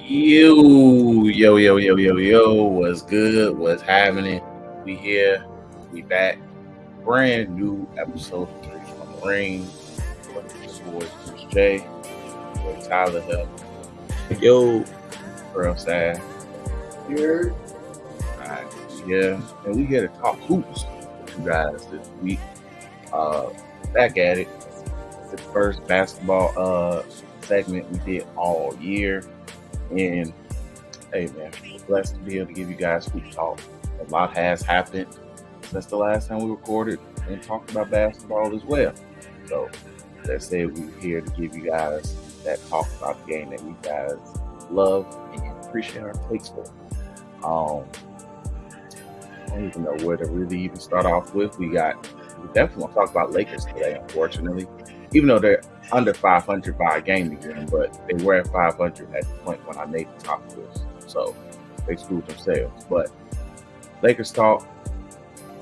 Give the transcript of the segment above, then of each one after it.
Yo, what's good? What's happening? We here, we back. Brand new episode of Three from the Ring. With your boy Chris J, boy Tyler Hill, Yo, real sad. Here, Alright, yeah, and we here to talk hoops with you guys this week. Back at it. The first basketball segment we did all year. And hey man, blessed to be able to give you guys hoop talk. A lot has happened since the last time we recorded and talked about basketball as well. So let's say we're here to give you guys that talk about the game that you guys love and appreciate our takes for. I don't even know where to really even start off with. We definitely want to talk about Lakers today, unfortunately. Even though they're under 500 by a game again, but they were at 500 at the point when I made the top list. So they screwed themselves. But Lakers talk,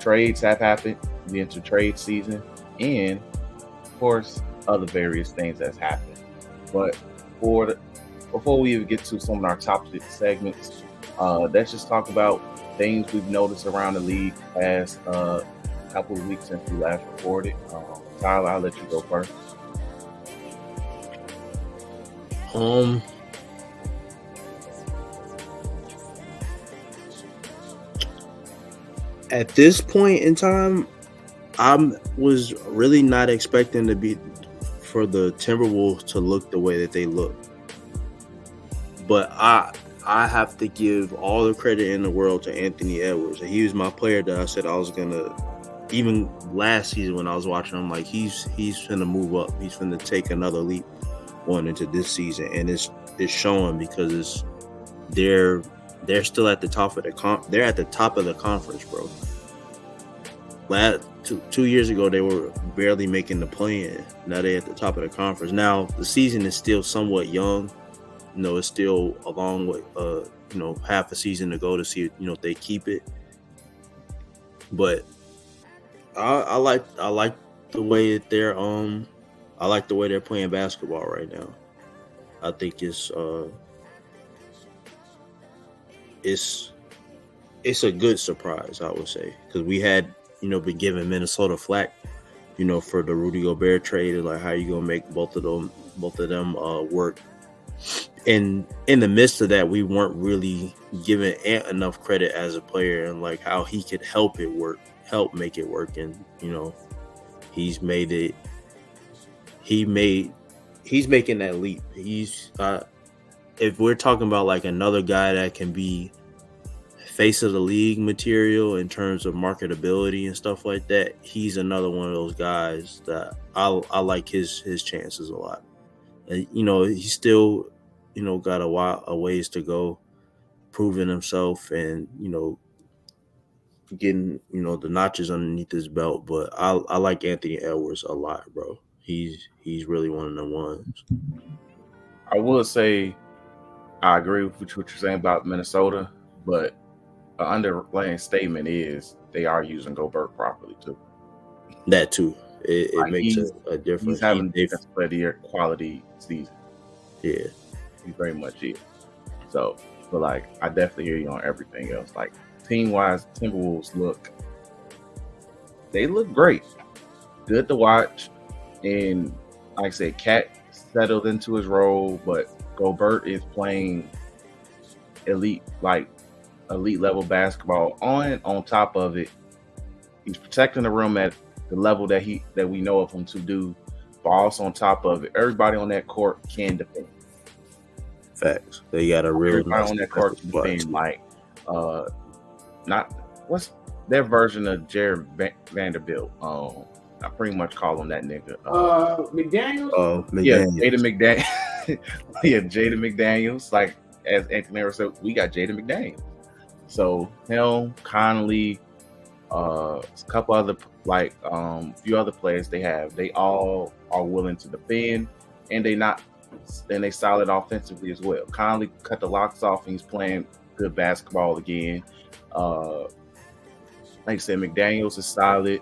trades have happened. We enter trade season, and of course, other various things that's happened. But before we even get to some of our top segments, let's just talk about things we've noticed around the league past couple of weeks since we last recorded. Tyler, I'll let you go first. At this point in time, I was really not expecting for the Timberwolves to look the way that they look. But I have to give all the credit in the world to Anthony Edwards. He was my player that I said I was gonna. Even last season when I was watching him, like he's gonna move up. He's gonna take another leap going into this season, and it's showing because they're still at the top of they're at the top of the conference, bro. Last 2 years ago they were barely making the play-in. Now they're at the top of the conference. Now the season is still somewhat young. It's still a long way, half a season to go to see if they keep it. But I like the way that they're I like the way they're playing basketball right now. I think it's a good surprise, I would say, because we had been giving Minnesota flack, for the Rudy Gobert trade, and like how you gonna make both of them work. And in the midst of that, we weren't really giving Ant enough credit as a player and like how he could help make it work. And he's made it. He's making that leap. He's if we're talking about like another guy that can be face of the league material in terms of marketability and stuff like that, he's another one of those guys that I like his chances a lot. And he's still got a ways to go, proving himself and getting the notches underneath his belt. But I like Anthony Edwards a lot, bro. He's really one of the ones. I will say I agree with what you're saying about Minnesota, but the underlying statement is they are using Gobert properly too. That too, it makes a difference. He's having a quality season. Yeah, he very much is. So, but like I definitely hear you on everything else. Like team wise, Timberwolves look great, good to watch, and like I said, Cat settled into his role, but Gobert is playing elite level basketball. On top of it, he's protecting the rim at the level that we know of him to do. But also on top of it, everybody on that court can defend. Facts. They got a real everybody on that court can defend. Like, what's their version of Jared Vanderbilt? I pretty much call him that nigga. McDaniels. Yeah, Jaden McDaniels. Yeah, Jaden McDaniels. Like as Anthony Edwards said, we got Jaden McDaniels. So him, Connolly, a couple other few other players they all are willing to defend, and they solid offensively as well. Connolly cut the locks off and he's playing good basketball again. Like I said, McDaniels is solid,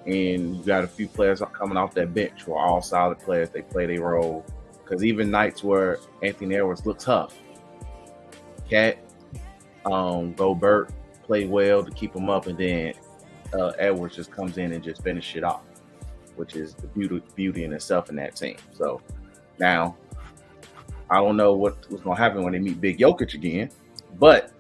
and you got a few players coming off that bench who are all solid players. They play their role, because even nights where Anthony Edwards looks tough, Cat, Gobert play well to keep him up, and then Edwards just comes in and just finish it off, which is the beauty in itself in that team. So now I don't know what's going to happen when they meet Big Jokic again, but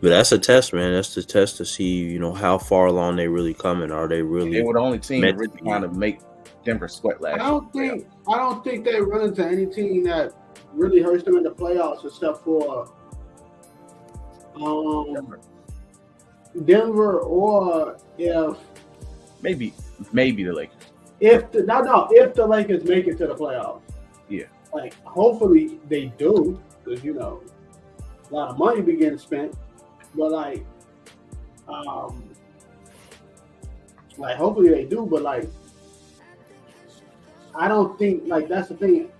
that's a test, man. That's the test to see, how far along they really coming. Are they really? They were the only team to really kind of make Denver sweat last year. I don't think they run into any team that really hurts them in the playoffs except for Denver, or if maybe the Lakers. If the Lakers make it to the playoffs, yeah, like hopefully they do, because a lot of money be getting spent. But hopefully they do. But I don't think that's the thing.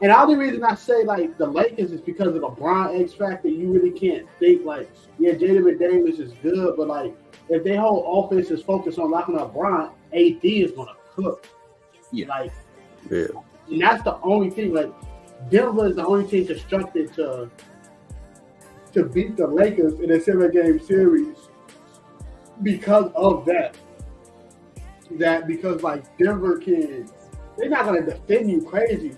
And the only reason I say the Lakers is because of a Bron X factor. You really can't think Jaden McDaniels is good, but if their whole offense is focused on locking up Bron, AD is gonna cook. Yeah. Yeah. And that's the only thing. Denver is the only team constructed to beat the Lakers in a 7-game series because of that. Because Denver they're not gonna defend you crazy.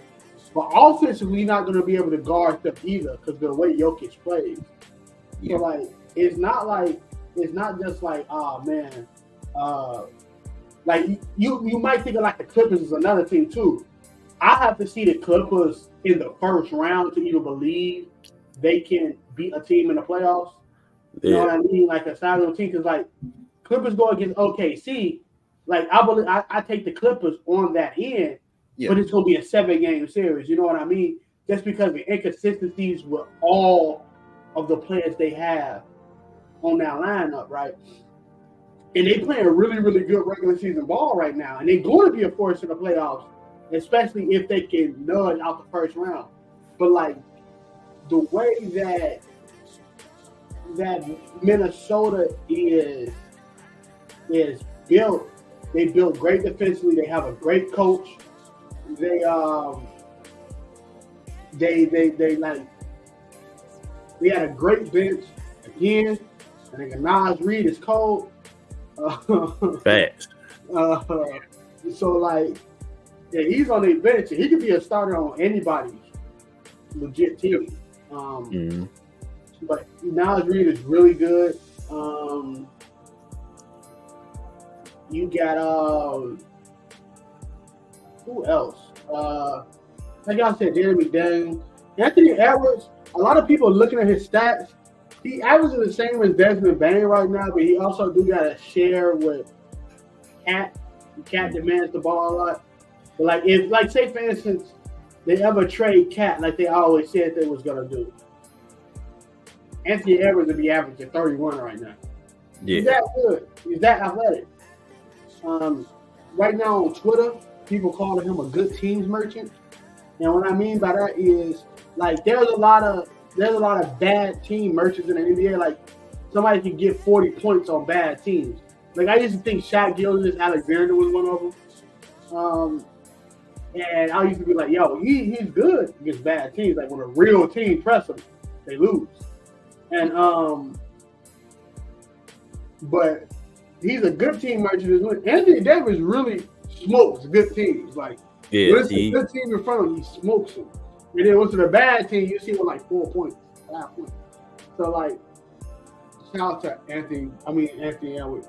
But offensively, not going to be able to guard them either because the way Jokic plays. Yeah. So it's not just oh man, you might think of the Clippers as another team too. I have to see the Clippers in the first round to even believe they can beat a team in the playoffs. You know what I mean? A sizable team, because Clippers go against OKC. I take the Clippers on that end. Yeah. But it's going to be a 7-game series. You know what I mean? Just because the inconsistencies with all of the players they have on that lineup, right? And they play a really, really good regular season ball right now. And they're going to be a force in the playoffs, especially if they can nudge out the first round. But, the way that Minnesota is built, they built great defensively. They have a great coach. They had a great bench again. I think Nas Reed is cold. Fast. So he's on their bench. He could be a starter on anybody's legit team. But Nas Reed is really good. You got who else? Like I said, Jeremy McDaniels. Anthony Edwards, a lot of people are looking at his stats. He averages the same as Desmond Bain right now, but he also do got to share with Cat. Cat demands the ball a lot. But if say for instance, they ever trade Cat like they always said they was gonna do, Anthony Edwards would be averaging 31 right now. Yeah. He's that good. He's that athletic. Right now on Twitter, people calling him a good teams merchant. And what I mean by that is there's a lot of bad team merchants in the NBA. Somebody can get 40 points on bad teams. I used to think Shaq Gilgeous-Alexander was one of them. And I used to be he's good against bad teams. When a real team press him, they lose. And but he's a good team merchant. Anthony Davis really smokes good teams. When it's a good team in front of him, he smokes them. And then once it's a bad team, you see him with 4 points, 5 points. So shout out to Anthony Edwards.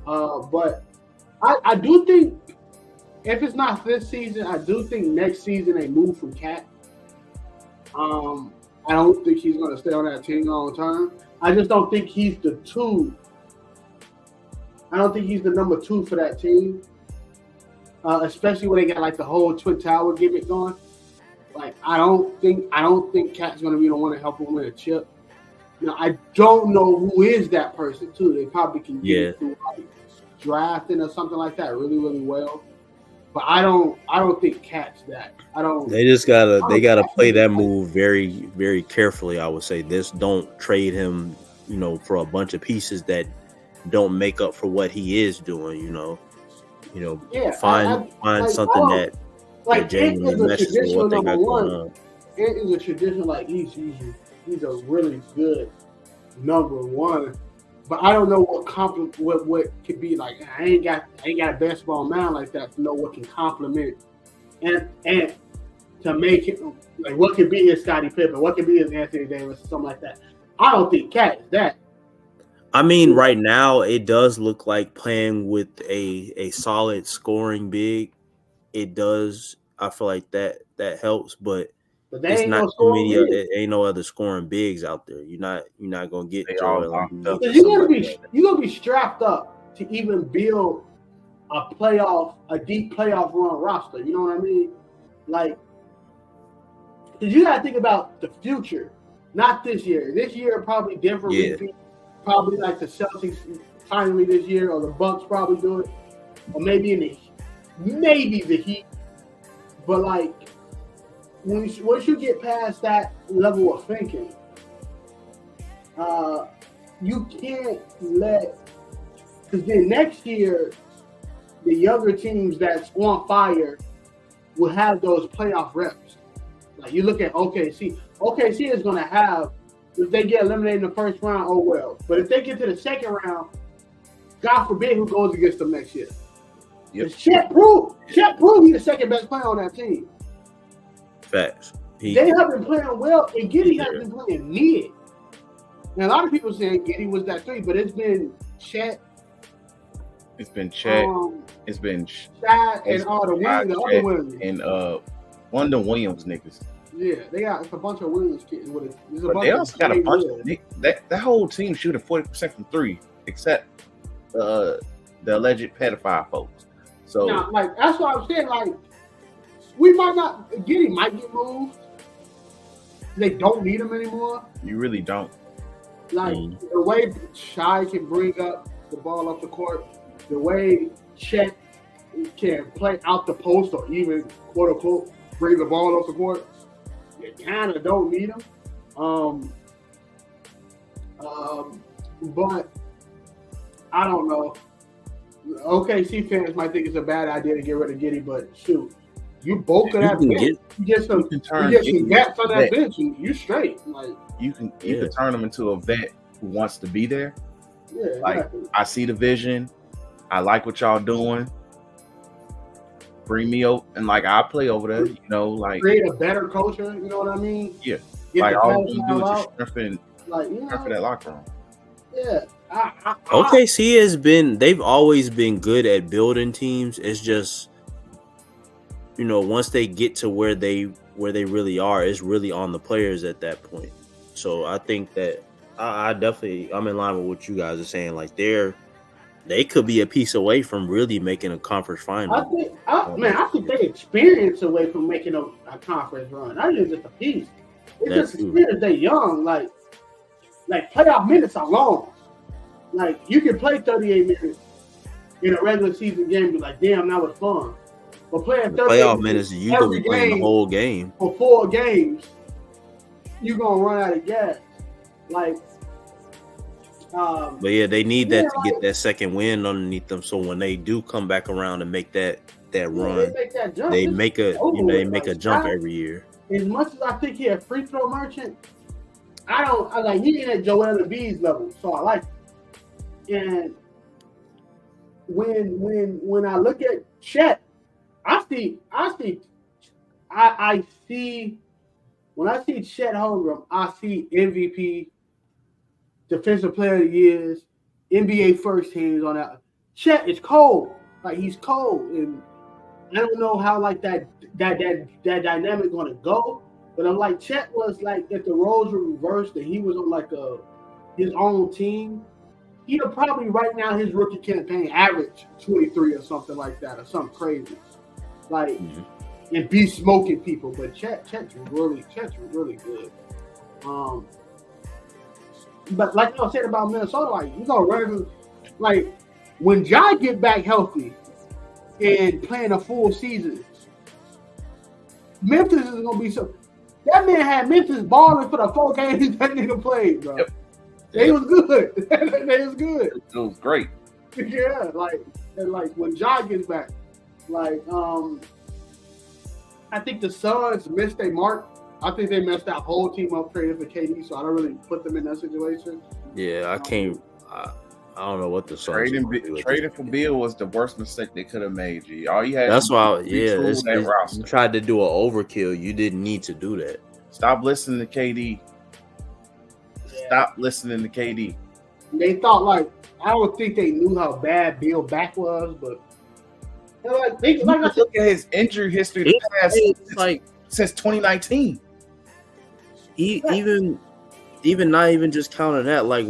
But I do think if it's not this season, I do think next season they move from Cat. I don't think he's going to stay on that team long term. I just don't think he's the 2. I don't think he's the number 2 for that team. Especially when they got the whole Twin Tower gimmick going. I don't think Cat's going to be the one to help him win a chip. Now I don't know who is that person too. They probably can get through drafting or something like that really, really well. But I don't think Cat's that. They just gotta play that move very, very carefully. I would say don't trade him, for a bunch of pieces that don't make up for what he is doing. Find something that genuinely meshes with what they got going on. Ant is a tradition like he's a really good number one. But I don't know what could be like. I ain't got a basketball mind like that to know what can complement and to make it like what could be his Scottie Pippen, what could be his Anthony Davis, something like that. I don't think Cat is that. I mean, right now it does look like playing with a solid scoring big. It does. I feel like that helps, but it's not too many. Ain't no other scoring bigs out there. You're not gonna get Joel. You're gonna be strapped up to even build a deep playoff run roster. You know what I mean? Like, because you gotta think about the future, not this year. This year probably Denver repeat, probably like the Celtics finally this year, or the Bucks probably do it, or maybe the Heat. But like, once you get past that level of thinking, you can't because then next year, the younger teams that's on fire will have those playoff reps. Like you look at OKC. OKC is going to have, if they get eliminated in the first round, oh well. But if they get to the second round, God forbid who goes against them next year. Yep. Chet proved he's the second best player on that team. Facts. They have been playing well, and Giddey has been playing mid. Now, a lot of people saying Giddey was that 3, but it's been Chet. It's been Chet. It's been Shaq and all the Williams. And one of the Williams niggas. Yeah, they got a bunch of Williams kids with it. But they also got a bunch of that whole team shooting 40% from 3, except the alleged pedophile folks. So now, like that's what I'm saying. Like we might not Giddey might get moved. They don't need him anymore. You really don't. Like the way Shai can bring up the ball up the court, the way Chet can play out the post or even quote unquote bring the ball up the court, you kind of don't need him. But I don't know. OKC fans might think it's a bad idea to get rid of Giddey, but shoot, you bulk of that bench. You get some vets on that bench, and you straight. Like you can turn him into a vet who wants to be there. Yeah, like exactly. I see the vision. I like what y'all doing. Bring me over, and like I play over there. You know, like create a better culture. You know what I mean? Yeah. Like all you do is just strengthen that locker room. Yeah. OKC they've always been good at building teams. It's just, once they get to where they really are, it's really on the players at that point. So I think that I'm in line with what you guys are saying. Like they could be a piece away from really making a conference final. I think they experience away from making a conference run. Not even just a piece. It's just experience. They're young. Like playoff minutes are long. Like you can play 38 minutes in a regular season game and be like, damn, that was fun. But playing 38 playoff minutes, you gonna be playing the whole game. For 4 games, you're gonna run out of gas. Like but yeah, they need that to get that second win underneath them. So when they do come back around and make that run, they make a jump every year. As much as I think he a free throw merchant, he ain't at Joel Embiid's level, so I like him. And when I look at Chet, I see when I see Chet Holmgren, I see MVP, Defensive Player of the Years, NBA first teams on that. Chet is cold. Like he's cold. And I don't know how like that dynamic gonna go. But I'm like Chet was like if the roles were reversed and he was on like his own team, he'd probably right now his rookie campaign average 23 or something like that or something crazy. Like and be smoking people. But Chet's really good. But like I said about Minnesota, like you gonna run like when Ja get back healthy and playing a full season, Memphis is gonna be so. That man had Memphis balling for the 4 games that nigga played, bro. Yep. They was good. They was good. It was great. Yeah, like when Ja gets back, like I think the Suns missed their mark I think they messed that whole team up trading for KD, so I don't really put them in that situation. Yeah, I can't. I don't know what the Suns trading for Beal was the worst mistake they could have made. G. All you had. That's why. That you tried to do an overkill. You didn't need to do that. Stop listening to KD. Stop listening to KD. They thought I don't think they knew how bad Beal back was, but look at his injury history the past since 2019. Even not even just counting that. Like,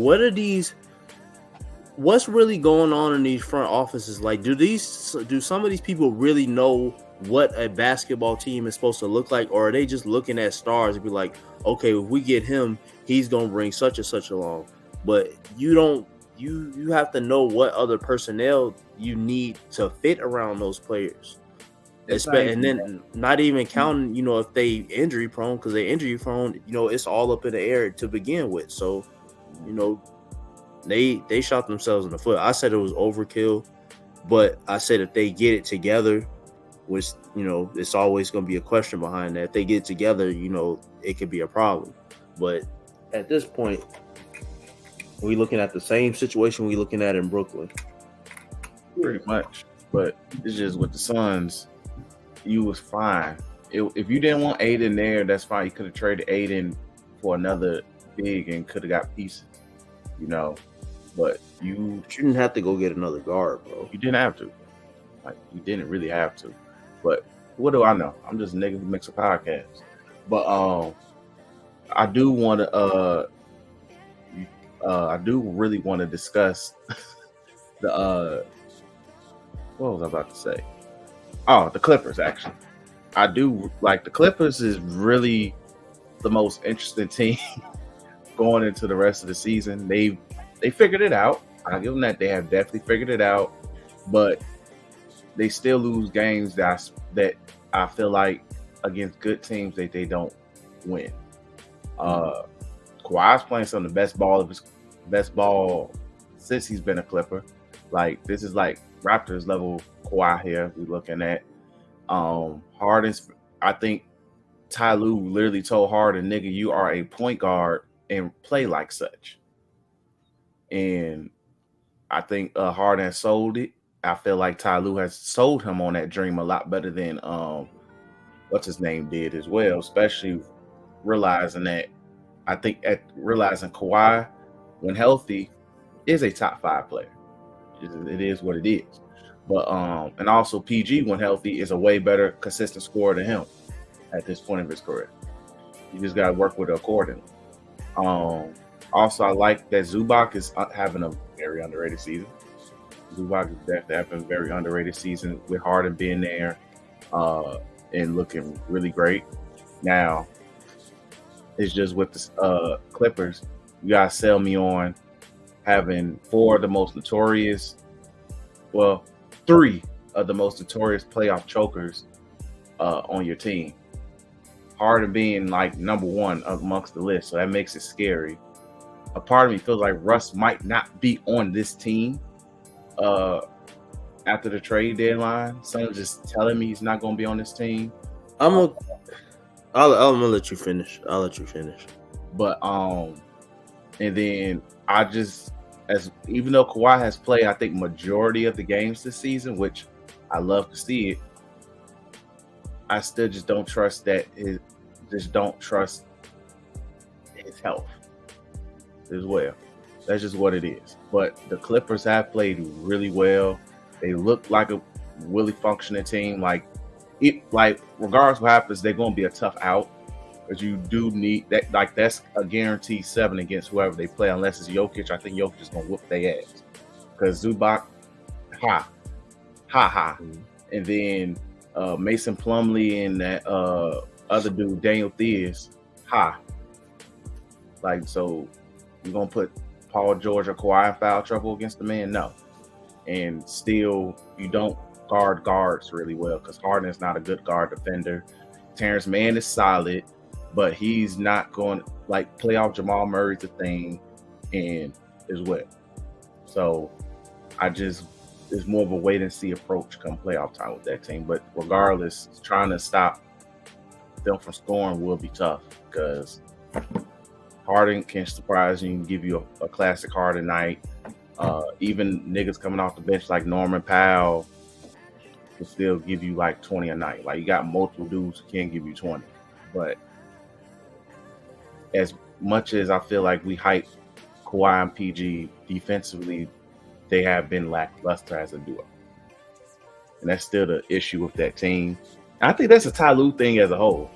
what's really going on in these front offices? Like, do some of these people really know what a basketball team is supposed to look like, or are they just looking at stars and be like, okay, if we get him, he's gonna bring such and such along? But you don't. You have to know what other personnel you need to fit around those players. And then not even counting, if they injury prone, because they injury prone, it's all up in the air to begin with. So, they shot themselves in the foot. I said it was overkill, but I said if they get it together, which, it's always going to be a question behind that. If they get it together, it could be a problem. But at this point, we looking at the same situation we looking at in Brooklyn. Pretty much. But it's just with the Suns, you was fine. If you didn't want Aiden there, that's fine. You could have traded Aiden for another big and could have got pieces, But you didn't have to go get another guard, bro. You didn't have to. You didn't really have to. But what do I know? I'm just a nigga who makes a podcast. But I do want to I do really want to discuss the what was I about to say? Oh, the Clippers, actually. I do like the Clippers is really the most interesting team going into the rest of the season. They figured it out. I'll give them that. They have definitely figured it out, but they still lose games that I feel like against good teams that they don't win. Kawhi's playing some of the best ball since he's been a Clipper. This is Raptors level Kawhi here we're looking at. Harden's, I think Ty Lue literally told Harden, nigga, you are a point guard and play like such. And I think Harden sold it. I feel like Ty Lue has sold him on that dream a lot better than what's his name did as well, especially realizing that realizing Kawhi, when healthy, is a top 5 player. It is what it is. But and also PG, when healthy, is a way better consistent scorer than him at this point of his career. You just got to work with it accordingly. Also, I like that Zubac is having a very underrated season. Zubac is definitely having a very underrated season with Harden being there and looking really great. Now, it's just with the Clippers, you got to sell me on having 3 of the most notorious playoff chokers on your team. Harden being number 1 amongst the list, so that makes it scary. A part of me feels like Russ might not be on this team after the trade deadline. Someone's just telling me he's not going to be on this team. I'll let you finish. But and then I just, even though Kawhi has played, I think majority of the games this season, which I love to see it, I still just don't trust his health as well. That's just what it is. But the Clippers have played really well. They look like a really functioning team. Regardless of what happens, they're going to be a tough out. Because you do need that. That's a guaranteed 7 against whoever they play, unless it's Jokic. I think Jokic is going to whoop their ass. Because Zubac, ha. And then Mason Plumlee and that other dude, Daniel Theis, ha. So you're going to put Paul George or Kawhi in foul trouble against the man? No. And still, you don't guard guards really well because Harden is not a good guard defender. Terrence Mann is solid, but he's not going to playoff Jamal Murray's a thing and as well. So it's more of a wait and see approach come playoff time with that team. But regardless, trying to stop them from scoring will be tough because Harden can surprise you and give you a classic Harden night. Even niggas coming off the bench like Norman Powell can still give you like 20 a night. Like you got multiple dudes who can give you 20. But as much as I feel like we hype Kawhi and PG defensively, they have been lackluster as a duo. And that's still the issue with that team. And I think that's a Ty Lue thing as a whole.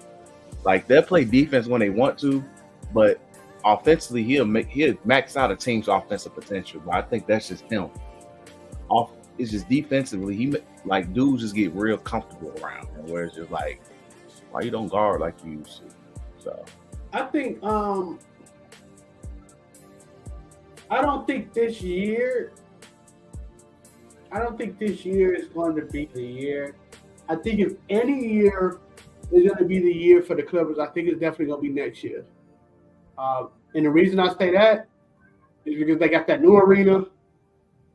Like they'll play defense when they want to, but offensively he'll max out a team's offensive potential. But I think that's just him. It's just defensively, like dudes just get real comfortable around him, where it's just like, why you don't guard like you used to? So I think I don't think this year is going to be the year. I think if any year is going to be the year for the Clippers, I think it's definitely going to be next year. And the reason I say that is because they got that new arena.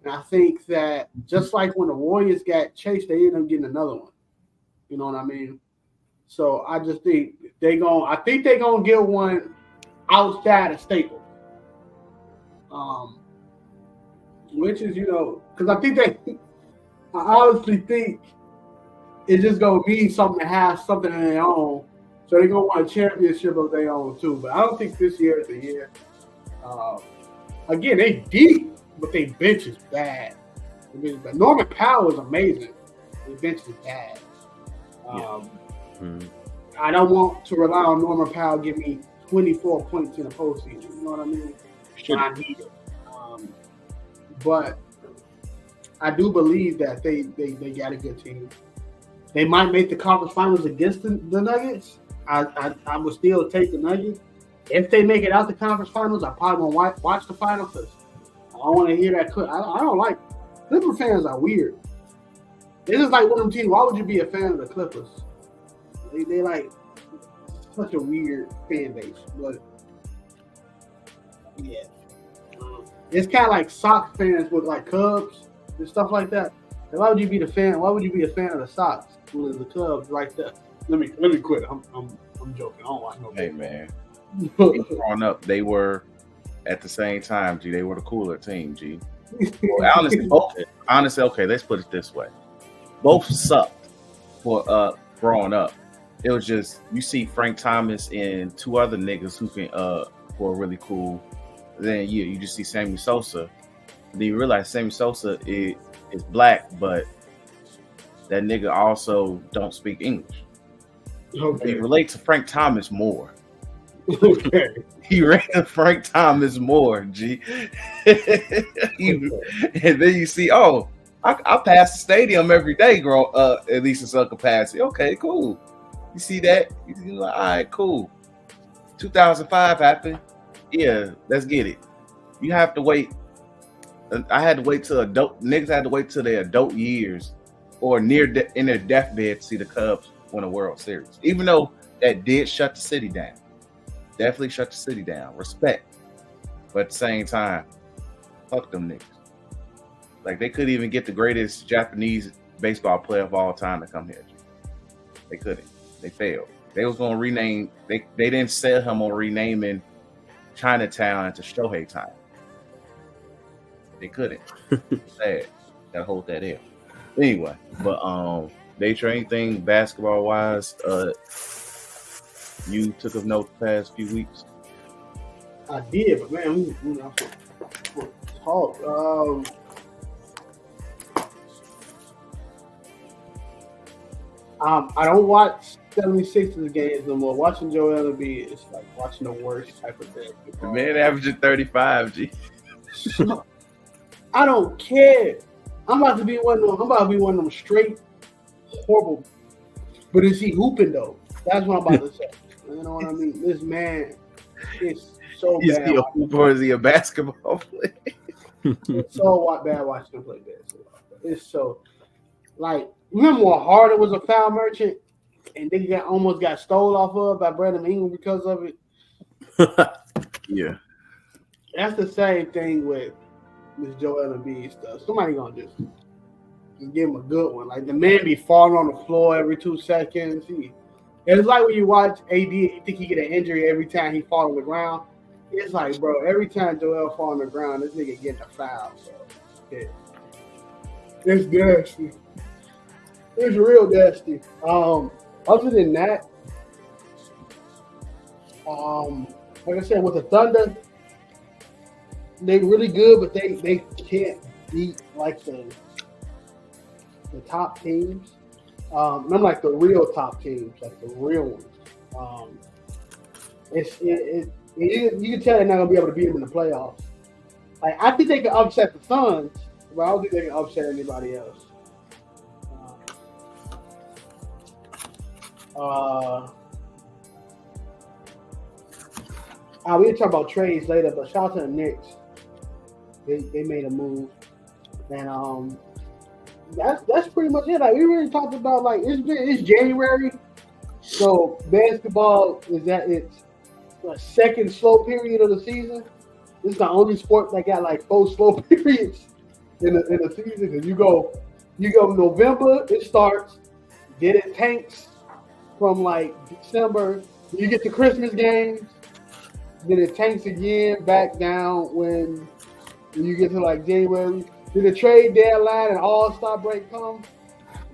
And I think that just like when the Warriors got chased, they ended up getting another one. You know what I mean? So I just think they're going to get one outside of Staples. Which is, because I honestly think it's just going to mean something to have something of their own. So they're going to want a championship of their own, too. But I don't think this year is the year. Again, they deep, but their bench is bad. Norman Powell is amazing. Their bench is bad. I don't want to rely on Norman Powell to give me 24 points in the postseason. You know what I mean? I need it. But I do believe that they got a good team. They might make the conference finals against the Nuggets. I would still take the Nuggets. If they make it out the conference finals, I probably won't watch the finals because I don't want to hear that. I don't like Clipper fans are weird. They're just like one of them teams. Why would you be a fan of the Clippers? They like such a weird fan base. But yeah, it's kind of like Sox fans with like Cubs and stuff like that. And why would you be the fan? Why would you be a fan of the Sox when the Cubs right there? Let me quit. I'm joking. I don't watch no. Hey man, growing up, they were at the same time. G, they were the cooler team. G. Well, honestly, okay. Let's put it this way: both sucked for growing up. It was just you see Frank Thomas and two other niggas who were really cool. Then you just see Sammy Sosa. Then you realize Sammy Sosa is black, but that nigga also don't speak English. Okay. He relates to Frank Thomas more. Okay. He rated Frank Thomas more, G. And then you see, I pass the stadium every day, at least in some capacity. Okay, cool. You see that? You're like, all right, cool. 2005 happened. Yeah, let's get it. You have to wait. I had to wait till niggas had to wait till their adult years or in their deathbed to see the Cubs win a World Series. Even though that did shut the city down. Definitely shut the city down. Respect. But at the same time, fuck them niggas. Like they couldn't even get the greatest Japanese baseball player of all time to come here. They couldn't. They failed. They was going to rename. They didn't sell him on renaming Chinatown into Shohei Town. They couldn't. Sad. Gotta hold that in. Anyway, but day trade thing basketball wise, you took a note the past few weeks. I did, but man, talk. I don't watch 76ers games no more. Watching Joel Embiid is like watching the worst type of thing. The man averaging 35, G. I don't care. I'm about to be one of them straight horrible. But is he hooping though? That's what I'm about to say. You know what I mean? This man is so bad. Is he a hooper or is he a basketball player? It's so bad watching him play basketball. It's so like remember when Harden was a foul merchant and they almost got stole off of by Brandon Ingram because of it? Yeah. That's the same thing with this Joel Embiid stuff. Somebody gonna just give him a good one. Like the man be falling on the floor every 2 seconds. It's like when you watch AD, you think he get an injury every time he fall on the ground. It's like, bro, every time Joel fall on the ground, this nigga getting a foul. So, yeah. It's nasty. It's real nasty. Other than that, like I said, with the Thunder, they really good, but they can't beat like the top teams. I'm like the real top teams, like the real ones. You can tell they're not gonna be able to beat them in the playoffs. Like I think they can upset the Suns, but I don't think they can upset anybody else. We can talk about trades later, but shout out to the Knicks. They made a move, and that's pretty much it. Like we really talked about, like it's January, so basketball is at its second slow period of the season. This is the only sport that got like 4 slow periods in the season. Because you go November, it starts, then it tanks from like December. You get to Christmas games, then it tanks again back down when you get to like January. Then the trade deadline and All-Star break comes.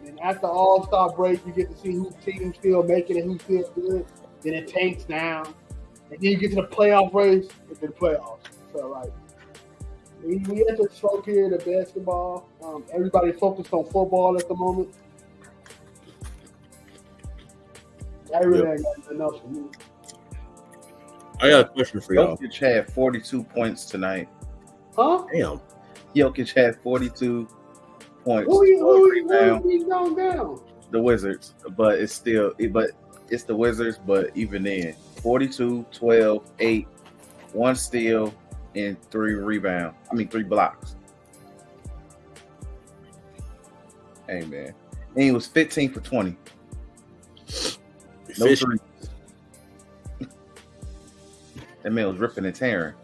And after All-Star break, you get to see whose team still making it, who's still good. Then it tanks down. And then you get to the playoff race and then playoffs. So, like, we at the slow period of basketball. Everybody focused on football at the moment. I really ain't got nothing else for me. I got a question for y'all. Jokic had 42 points tonight. Huh? Damn. Jokic had 42 points. Who he's going down? The Wizards, but it's the Wizards. But even then, 42, 12, 8, 1 steal, and 3 blocks. Hey man, and he was 15 for 20. No threes. That man was ripping and tearing.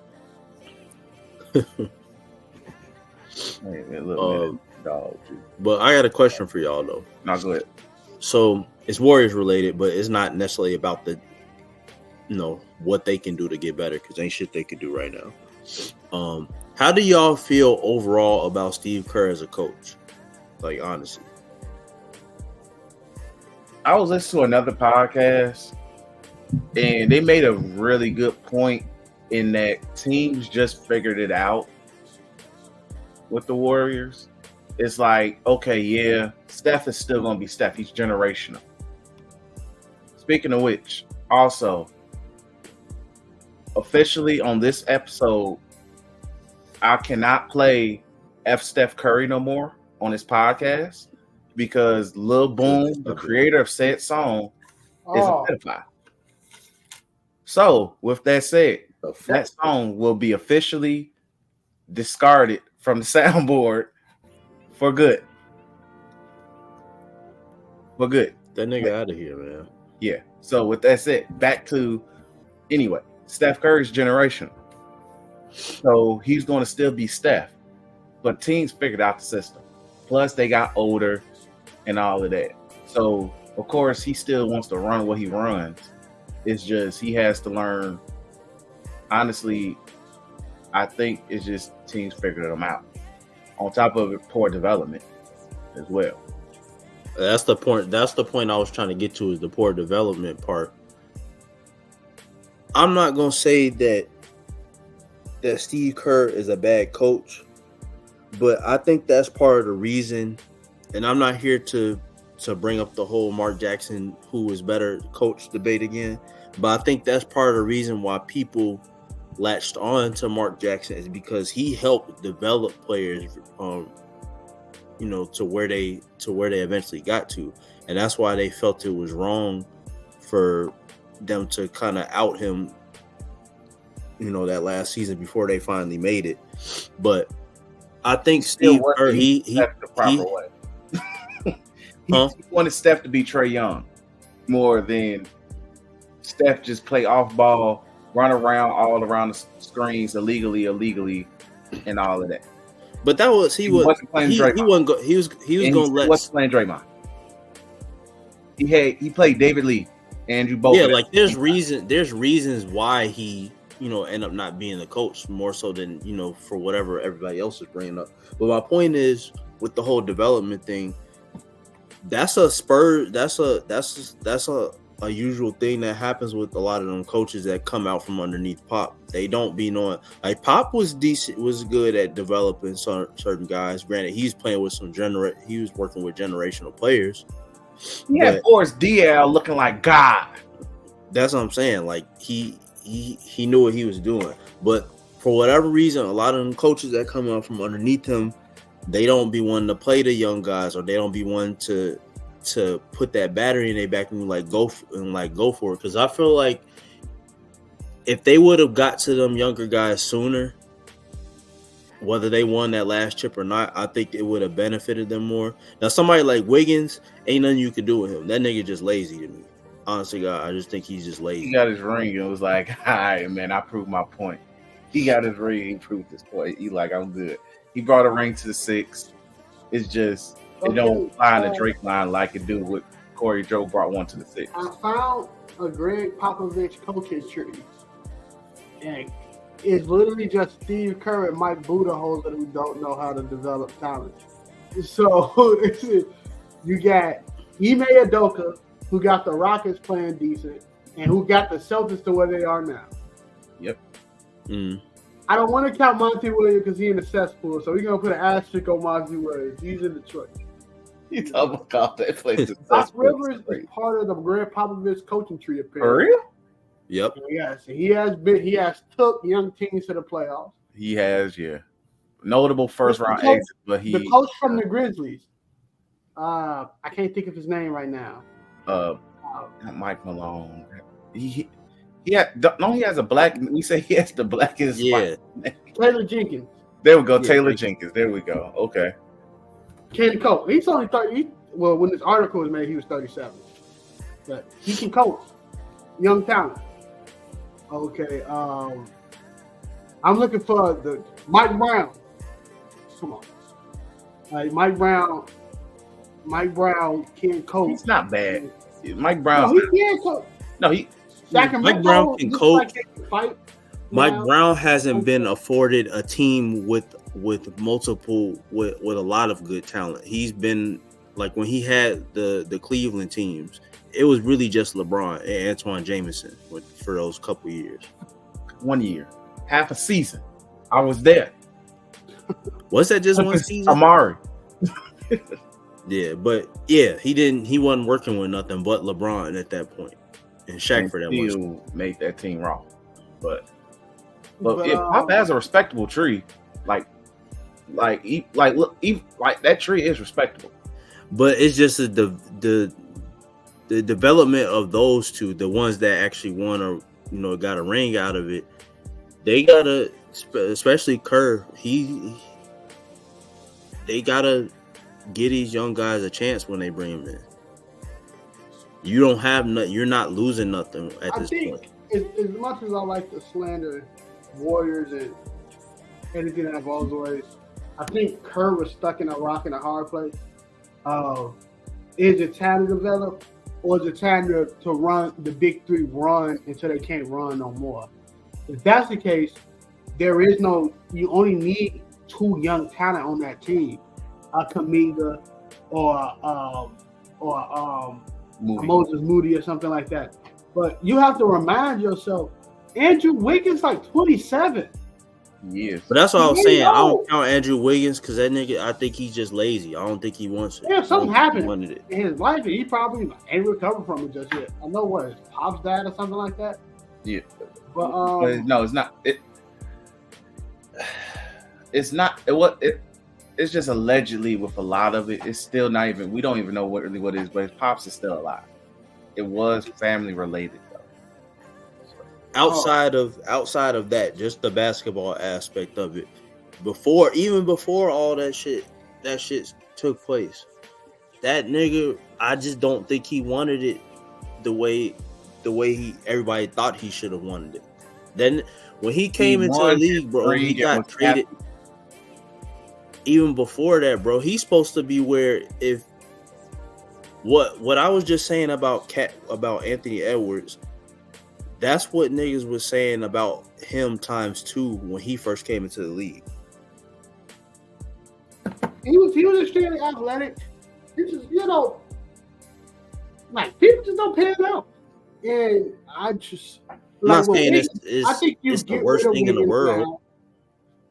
Hey, man, dog. But I got a question for y'all though. No, go ahead. So it's Warriors related, but it's not necessarily about the, what they can do to get better, because ain't shit they can do right now. How do y'all feel overall about Steve Kerr as a coach? Like honestly, I was listening to another podcast, and they made a really good point in that teams just figured it out with the Warriors. It's like, okay, yeah, Steph is still going to be Steph. He's generational. Speaking of which, also, officially on this episode, I cannot play F. Steph Curry no more on this podcast because Lil Boom, the creator of said song, is a pedophile. So, with that said, that song will be officially discarded from the soundboard for good. For good. That nigga out of here, man. Yeah. So, with that said, back to, anyway, Steph Curry's generational. So, he's going to still be Steph. But teams figured out the system. Plus, they got older and all of that. So, of course, he still wants to run what he runs. It's just he has to learn. Honestly, I think it's just teams figured them out. On top of it, poor development as well. That's the point. That's the point I was trying to get to, is the poor development part. I'm not gonna say that Steve Kerr is a bad coach, but I think that's part of the reason. And I'm not here to bring up the whole Mark Jackson, who is better coach debate again. But I think that's part of the reason why people latched on to Mark Jackson, is because he helped develop players, to where they eventually got to. And that's why they felt it was wrong for them to kind of out him, that last season before they finally made it. But I think Steve Kerr, he the proper way. He wanted Steph to be Trae Young more than Steph just play off ball, run around all around the screens illegally, and all of that. But that was he wasn't playing Draymond. He was going to let wasn't playing Draymond. He played David Lee. Andrew both. Yeah, like there's reasons why he, end up not being the coach more so than, for whatever everybody else is bringing up. But my point is with the whole development thing, that's a usual thing that happens with a lot of them coaches that come out from underneath Pop. They don't be knowing. Like Pop was good at developing certain guys. Granted, he's playing with he was working with generational players. Yeah, Forrest DL looking like God. That's what I'm saying. Like he knew what he was doing. But for whatever reason, a lot of them coaches that come out from underneath him, they don't be wanting to play the young guys, or they don't be wanting to put that battery in their back and go for it. Because I feel like if they would have got to them younger guys sooner, whether they won that last chip or not, I think it would have benefited them more. Now, somebody like Wiggins, ain't nothing you could do with him. That nigga just lazy to me. Honestly, God, I just think he's just lazy. He got his ring and it was like, all right, man, I proved my point. He got his ring, he proved his point. He like, I'm good. He brought a ring to the 6. It's just, it don't fly in the Drake line like it do with Corey Joe brought one to the 6. I found a Greg Popovich coaching tree. And it's literally just Steve Kerr and Mike Budenholzer who don't know how to develop talent. So you got Ime Udoka, who got the Rockets playing decent, and who got the Celtics to where they are now. Yep. I don't want to count Monty Williams because he's in the cesspool, so we're going to put an asterisk on Monty Williams. He's in Detroit. You talking about that place? Doc Rivers is part of the Greg Popovich coaching tree. Apparently. For real? Yep. Yes, he has took young teams to the playoffs. He has, yeah. Notable first round exit, but the coach from the Grizzlies. I can't think of his name right now. Not Mike Malone. He has a black. We say he has the blackest. Yeah. Taylor Jenkins. There we go. Yeah, Taylor Jenkins. There we go. Okay. Can coach. He's only 30. Well, when this article was made, he was 37. But he can coach. Young talent. Okay. I'm looking for the Mike Brown. Come on. Mike Brown can coach. He's not bad. Mike Brown. No, he can coach. No, he. Mike Brown can coach. Mike Brown hasn't been afforded a team with multiple with a lot of good talent. He's been like when he had the Cleveland teams, it was really just LeBron and Antoine Jameson for those couple years. 1 year, half a season. I was there. Was that just one season? Amari. Yeah, but yeah, he wasn't working with nothing but LeBron at that point, and Shaq for that one. Made that team wrong, but if Pop has a respectable tree, like that tree is respectable. But it's just the development of those two, the ones that actually won or got a ring out of it. They gotta, especially Kerr. They gotta give these young guys a chance when they bring them in. You don't have nothing. You're not losing nothing at this point. As much as I like to slander Warriors and anything that involves Warriors, I think Kerr was stuck in a rock and a hard place. Is it time to develop, or is it time to run the big three run until they can't run no more? If that's the case, you only need 2 young talent on that team, a Kuminga or Moses Moody or something like that. But you have to remind yourself, Andrew Wiggins like 27. Yes. But that's what I was saying. I don't count Andrew Wiggins because that nigga, I think he's just lazy. I don't think he wants it. Yeah, something happened in his life and he probably ain't recovered from it just yet. I know what, his pop's dad or something like that. Yeah. But no, it's not. It's just allegedly with a lot of it. It's still not even. We don't even know what it is, but his pops is still alive. It was family related though. Outside of that, just the basketball aspect of it, before all that shit took place, that nigga, I just don't think he wanted it the way everybody thought he should have wanted it. Then when he came into the league, bro, he got traded. Even before that, bro, he's supposed to be where if What I was just saying about Anthony Edwards, that's what niggas was saying about him times 2 when he first came into the league. He was extremely athletic. He just, like people just don't pan out. And I just not saying I think it's the worst thing in the world. Now.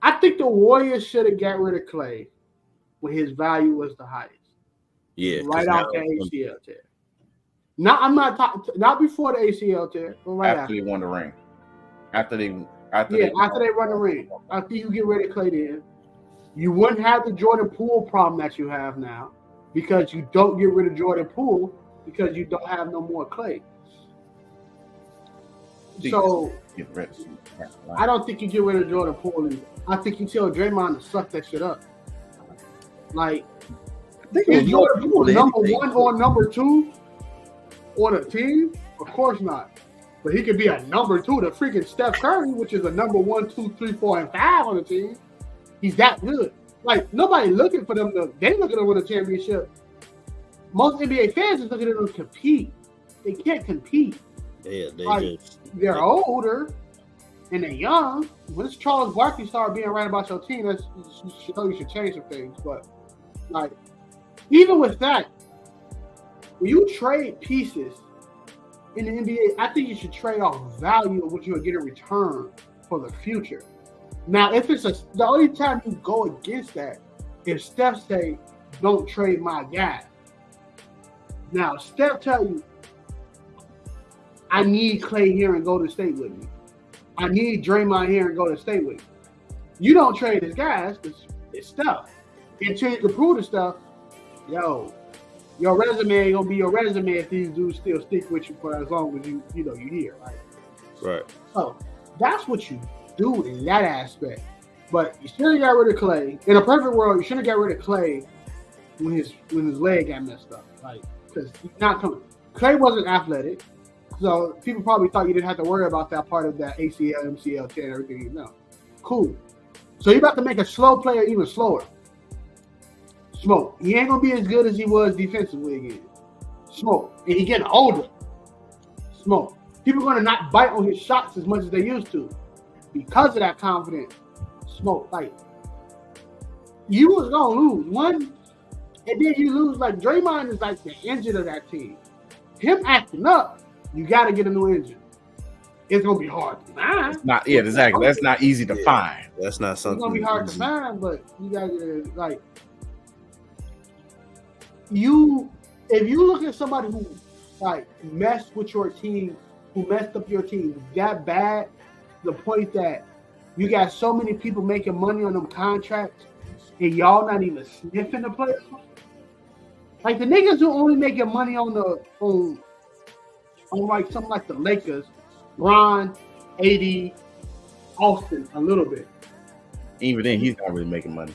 I think the Warriors should have got rid of Clay when his value was the highest. Yeah, right out the ACL tear. Not before the ACL tear, but right after they won the ring. After they run the ring. After you get rid of Clay, then you wouldn't have the Jordan Poole problem that you have now because you don't get rid of Jordan Poole because you don't have no more Clay. So I don't think you get rid of Jordan Poole. I think you tell Draymond to suck that shit up. Like, is Jordan Poole number 1 or number 2 on a team? Of course not. But he could be a number 2 to freaking Steph Curry, which is a number 1, 2, 3, 4, and 5 on the team. He's that good. Like, nobody looking for them they looking to win a championship. Most NBA fans is looking at them compete. They can't compete. Yeah, they're older and they're young. Once Charles Barkley started being right about your team, you should change some things. But like, even with that, when you trade pieces in the NBA, I think you should trade off value of what you'll get in return for the future. Now, if it's the only time you go against that, if Steph say, "Don't trade my guy." Now, Steph tell you, "I need Clay here and Golden State with me. I need Draymond here and Golden State with me." You don't trade his guys because it's Steph. Until you can prove the stuff, your resume ain't gonna be your resume if these dudes still stick with you for as long as you here, right? Right. So that's what you do in that aspect. But you should have got rid of Clay. In a perfect world, you should have got rid of Clay when his leg got messed up, like because he's not coming. Clay wasn't athletic, so people probably thought you didn't have to worry about that part of that ACL, MCL tear, and everything. You know, cool. So you're about to make a slow player even slower. Smoke. He ain't gonna be as good as he was defensively again. Smoke. And he getting older. Smoke. People are gonna not bite on his shots as much as they used to because of that confidence. Smoke. Like, you was gonna lose one, and then you lose. Like, Draymond is like the engine of that team. Him acting up, you gotta get a new engine. It's gonna be hard to find. It's not, exactly. That's not easy to find. That's not something. It's gonna be hard to find, but you gotta get it. Like, if you look at somebody who like messed with your team, who messed up your team that bad, the point that you got so many people making money on them contracts and y'all not even sniffing the players. Like the niggas who only making money on like something like the Lakers, Bron, AD, Austin a little bit. Even then, he's not really making money.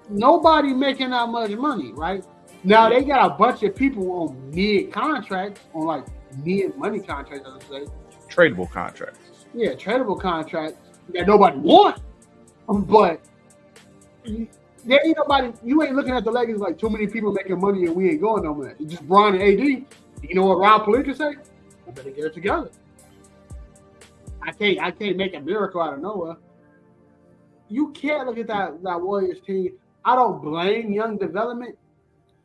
Nobody making that much money, right? Now they got a bunch of people on mid contracts, on like mid money contracts, I would say. Tradable contracts. Yeah, tradable contracts that nobody wants. But there ain't nobody. You ain't looking at the Lakers like too many people making money and we ain't going nowhere. It's just Bron and AD. You know what Rob Pelinka say? I better get it together. I can't make a miracle out of nowhere. You can't look at that Warriors team. I don't blame young development.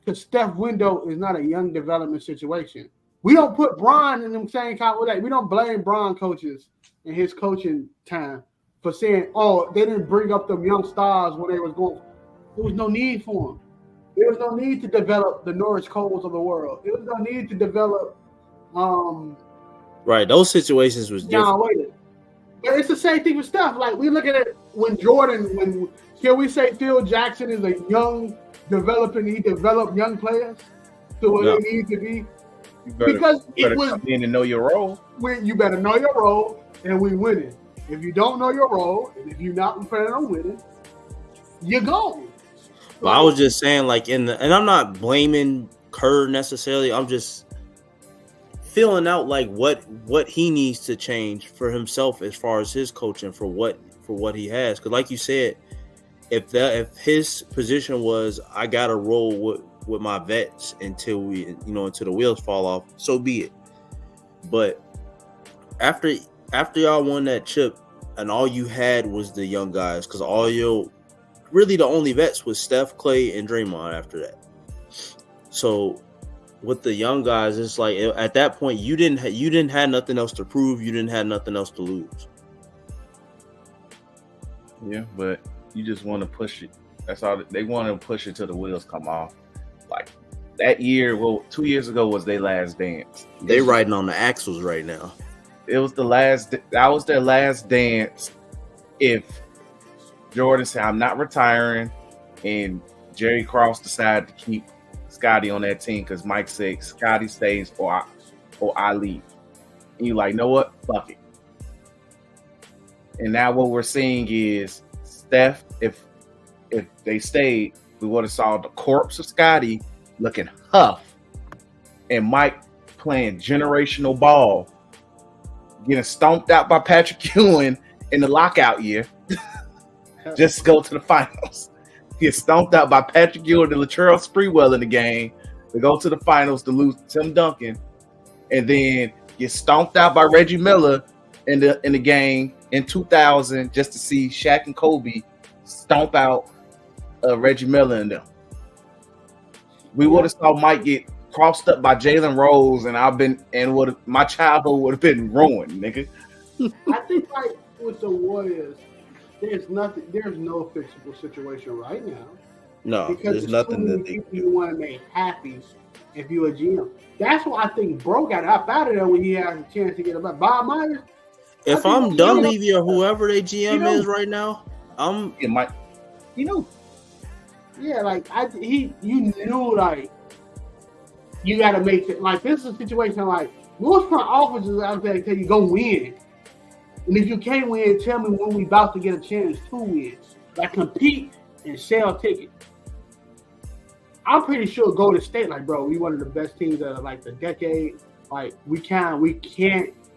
Because Steph window is not a young development situation. We don't put Bron in them same kind of way. We don't blame Bron coaches in his coaching time for saying, "Oh, they didn't bring up them young stars when they was going." There was no need for them. There was no need to develop the Norris Coles of the world. There was no need to develop. Right, those situations was different. But it's the same thing with Steph. Like we look at it when can we say Phil Jackson is a young developing? He developed young players to what they need to be. Because it was come in and know your role. You better know your role, and we winning. If you don't know your role, and if you're not planning on winning, you're gone. But I was just saying, like and I'm not blaming Kerr necessarily. I'm just filling out like what he needs to change for himself as far as his coaching for what he has. Because like you said, if his position was I got to roll with my vets until until the wheels fall off. So be it. But after y'all won that chip, and all you had was the young guys, because really the only vets was Steph, Clay, and Draymond after that. So with the young guys, it's like at that point you didn't have nothing else to prove. You didn't have nothing else to lose. Yeah, but you just want to push it. That's all they want to push it till the wheels come off. Like that year, 2 years ago was their last dance. They riding on the axles right now. It was that was their last dance. If Jordan said, "I'm not retiring," and Jerry Cross decided to keep Scotty on that team because Mike said Scotty stays or I leave, and you're like, "Know what? Fuck it." And now what we're seeing is Steph. If they stayed, we would have saw the corpse of Scotty looking huff, and Mike playing generational ball, getting stomped out by Patrick Ewing in the lockout year. Just to go to the finals. Get stomped out by Patrick Ewing and Latrell Sprewell in the game. To go to the finals to lose to Tim Duncan, and then get stomped out by Reggie Miller in the game in 2000 just to see Shaq and Kobe stomp out Reggie Miller and them. We would have saw Mike get crossed up by Jalen Rose, and my childhood would have been ruined, nigga. I think like with the Warriors, there's no fixable situation right now. No, because there's nothing that you want to make happy if you're a GM. That's why I think Bro got up out of there when he had a chance to get him back. Bob Myers. If I'm Dunleavy or whoever their GM is right now, Yeah, like you knew like you got to make it. Like this is a situation like most front offices out there tell you go win, and if you can't win, tell me when we about to get a chance to win. Like compete and sell tickets. I'm pretty sure Golden State, like, bro, we one of the best teams of like the decade. Like we can't.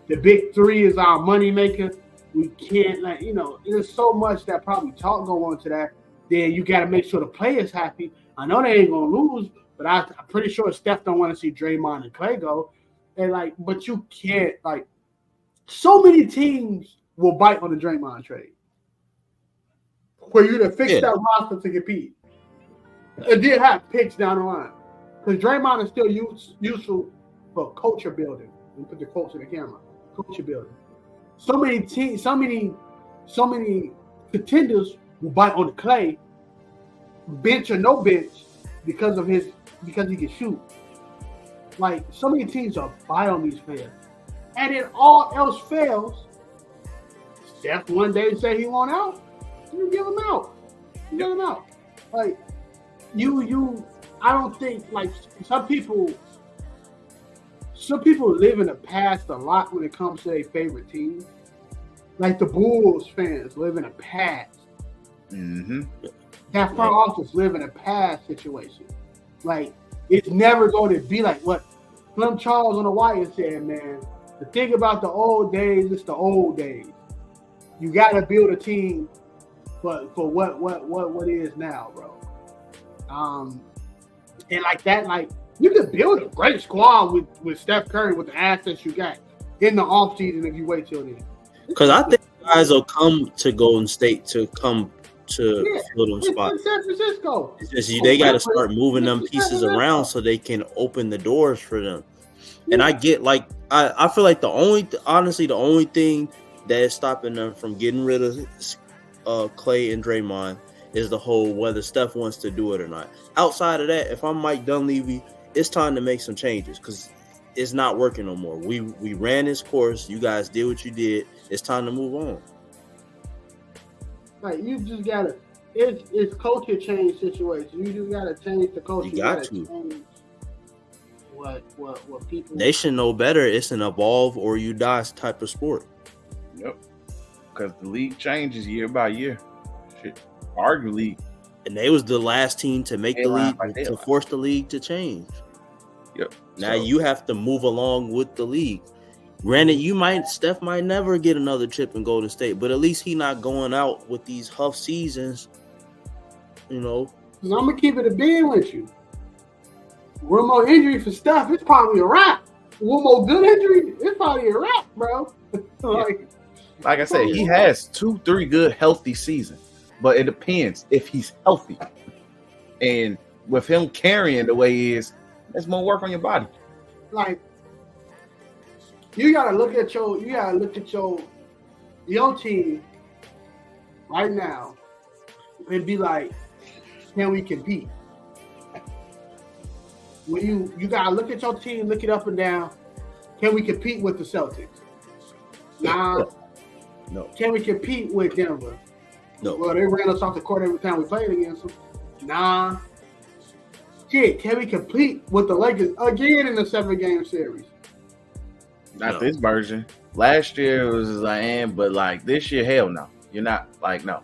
The big three is our money maker. We can't, there's so much that probably talk go on to that. Then you got to make sure the players happy. I know they ain't gonna lose, but I'm pretty sure Steph don't want to see Draymond and Clay go. And but you can't so many teams will bite on the Draymond trade. Where you to fix that roster to compete. It did have picks down the line. Because Draymond is still useful for culture building. And put the quotes in the camera. Culture building. So many teams, so many contenders will bite on the Clay, bench or no bench, because he can shoot. Like so many teams are bite on these players. And then all else fails. Steph one day say he want out. You give him out. Like I don't think like some people live in the past a lot when it comes to their favorite team. Like the Bulls fans live in a past. Mm-hmm. That front office live in a past situation. Like it's never going to be like what Slim Charles on the wire said, man. The thing about the old days, it's the old days. You got to build a team for what it is now, bro. And like that, like you could build a great squad with Steph Curry with the assets you got in the offseason if you wait till then. Because I think guys will come to Golden State to come to fill them spots. San Francisco. It's just they got to start moving them pieces around so they can open the doors for them. And I get I feel like the only thing that is stopping them from getting rid of Clay and Draymond is the whole whether Steph wants to do it or not. Outside of that, if I'm Mike Dunleavy, it's time to make some changes because it's not working no more. We ran this course. You guys did what you did. It's time to move on. Like you just gotta, it's culture change situation. You just gotta change the culture. You got to. Change what people. They should know better. It's an evolve or you die type of sport. Yep. Because the league changes year by year. Shit, arguably. And they was the last team to make the league to force the league to change. Yep. Now you have to move along with the league. Granted, Steph might never get another chip in Golden State, but at least he not going out with these huff seasons. You know. Because I'm gonna keep it a being with you. One more injury for Steph, it's probably a wrap. One more good injury, it's probably a wrap, bro. Like I said, he has 2-3 good healthy seasons, but it depends if he's healthy. And with him carrying the way he is, there's more work on your body. Like you gotta look at your team right now and be like, can we compete? When you gotta look at your team, look it up and down. Can we compete with the Celtics? Nah. No. Can we compete with Denver? No. Well, they ran us off the court every time we played against them. Nah. Shit, can we compete with the Lakers again in the 7-game series? Not this version. Last year it was like, but like this year, hell no. You're not like no.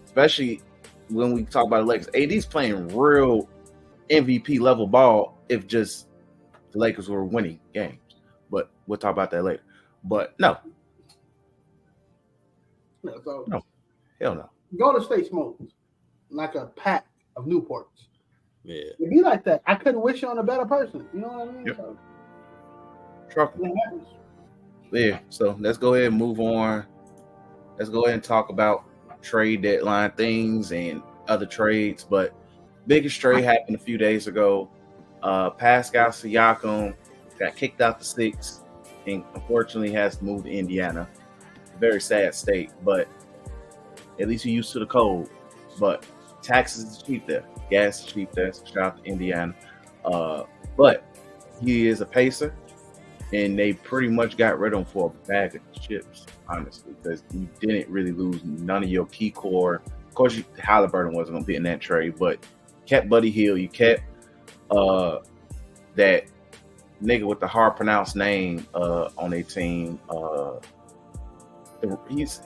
Especially when we talk about the Lakers. AD's playing real MVP level ball if just the Lakers were winning games. But we'll talk about that later. But no. So, no. Hell no. Golden State smokes like a pack of Newports. Yeah. It'd be like that. I couldn't wish on a better person. You know what I mean? Yep. So, yeah, so let's go ahead and move on. Let's go ahead and talk about trade deadline things and other trades. But biggest trade happened a few days ago. Pascal Siakam got kicked out the Six and unfortunately has to move to Indiana. Very sad state, but at least you're used to the cold. But taxes is cheap there. Gas is cheap there. So shout out to Indiana. But he is a Pacer. And they pretty much got rid of him for a bag of chips, honestly, because you didn't really lose none of your key core. Of course, Halliburton wasn't going to be in that trade, but kept Buddy Hield. You kept that nigga with the hard pronounced name on their team. This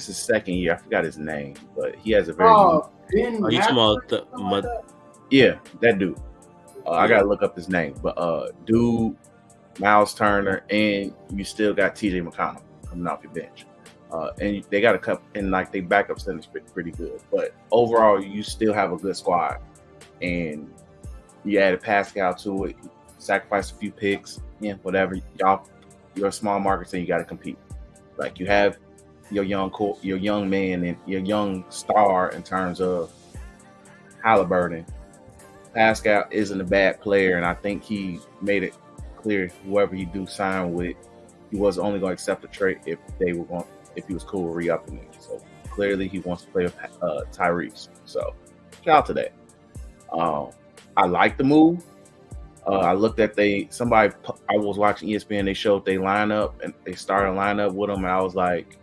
is second year. I forgot his name, but he has a very. You talking about yeah, that dude. I gotta look up his name, but dude. Miles Turner, and you still got TJ McConnell coming off your bench. And they got a couple, and like they backup center's pretty good. But overall, you still have a good squad. And you added Pascal to it, sacrificed a few picks, whatever. You're a small market, so you got to compete. Like you have your young man and your young star in terms of Halliburton. Pascal isn't a bad player, and I think he made it clear whoever he do sign with, he was only going to accept the trade if he was cool with re-upping it. So clearly he wants to play with Tyrese. So shout out to that. I like the move. I looked at I was watching ESPN, they showed they lineup and they started a lineup with him, and I was like,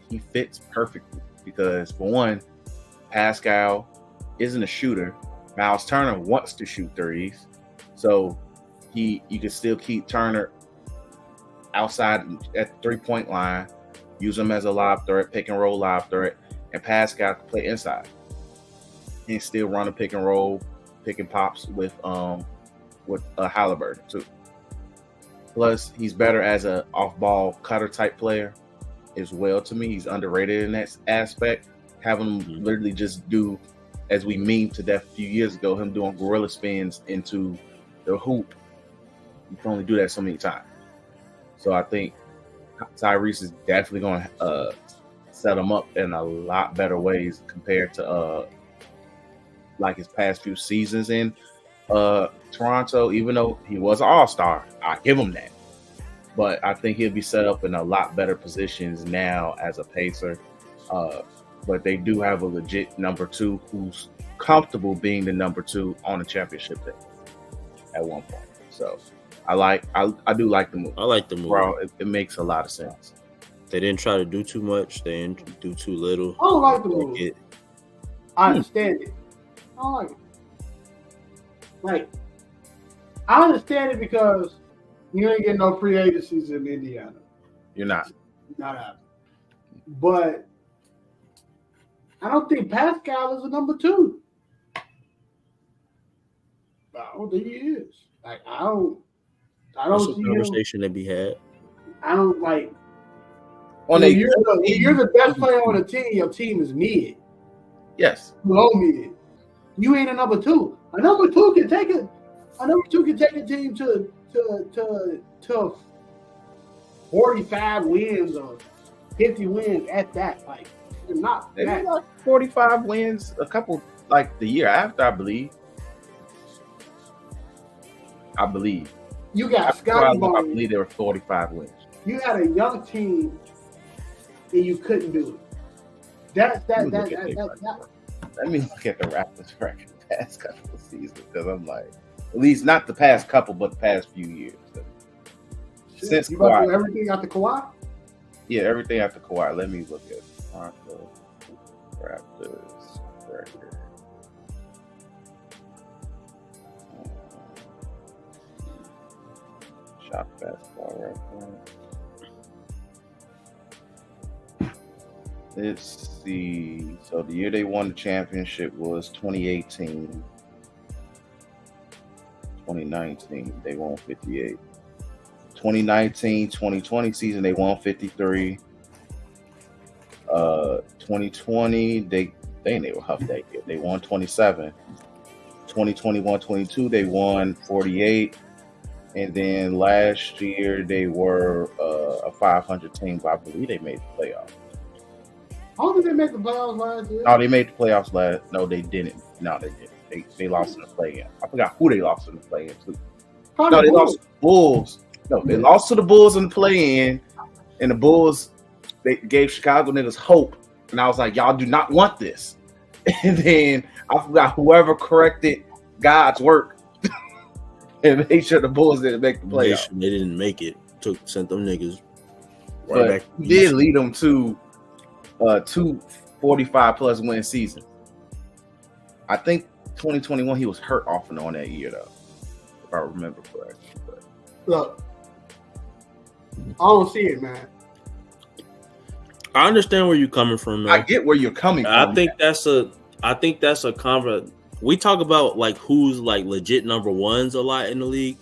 he fits perfectly because for one, Pascal isn't a shooter. Miles Turner wants to shoot threes. So you can still keep Turner outside at the 3-point line, use him as a lob threat, pick and roll lob threat, and Pascal can play inside and still run a pick and roll, pick and pops with Halliburton too. Plus, he's better as a off-ball cutter type player as well. To me, he's underrated in that aspect. Having him literally just do, as we memed to death a few years ago, him doing gorilla spins into the hoop. You can only do that so many times. So I think Tyrese is definitely going to set him up in a lot better ways compared to like his past few seasons in Toronto. Even though he was an all-star, I give him that. But I think he'll be set up in a lot better positions now as a Pacer. But they do have a legit number 2 who's comfortable being the number 2 on a championship team at one point. So I do like the move. I like the move. Bro, it makes a lot of sense. They didn't try to do too much. They didn't do too little. I don't like the move. I understand it. I don't like it. Like, I understand it because you ain't getting no free agencies in Indiana. You're not. Not happening. But I don't think Pascal is a number 2. I don't think he is. Like, I don't see conversation to be had. I don't like. When you're the best player on the team, your team is mid. Yes. Below mid. You ain't a number 2. A number 2 can take it. A number two can take a team to 45 wins or 50 wins at that. Like, they're not They that. got 45 wins a couple, like the year after, I believe. You got After Scotty I Barnes. believe there were 45 wins. You had a young team and you couldn't do it. That. Let me look at the Raptors record the past couple of seasons, because I'm like, at least not the past couple, but the past few years. Since you about to Kawhi. do everything after Kawhi? Yeah, everything after Kawhi. Let me look at Toronto Raptors record. Shot basketball record. Let's see. So the year they won the championship was 2018. 2019, they won 58. 2019-2020 season, they won 53. 2020, they were huff that year. They won 27. 2021-22, they won 48. And then last year, they were a 500 team, but I believe they made the playoffs. How did they make the playoffs last year? No, they made the playoffs last. No, they didn't. No, they didn't. They lost in the play-in. I forgot who they lost in the play-in to. No, they lost to the Bulls. No, they lost to the Bulls in the play-in, and the Bulls, they gave Chicago niggas hope. And I was like, y'all do not want this. And then I forgot whoever corrected God's work and made sure the Bulls didn't make the playoffs. They didn't make it. Sent them niggas right back. He did lead them to 2 45-plus win seasons. I think 2021 he was hurt off and on that year though, if I remember correctly. But. Look, I don't see it, man. I understand where you're coming from, man. I get where you're coming from. I think that's a convert. We talk about like who's like legit number ones a lot in the league,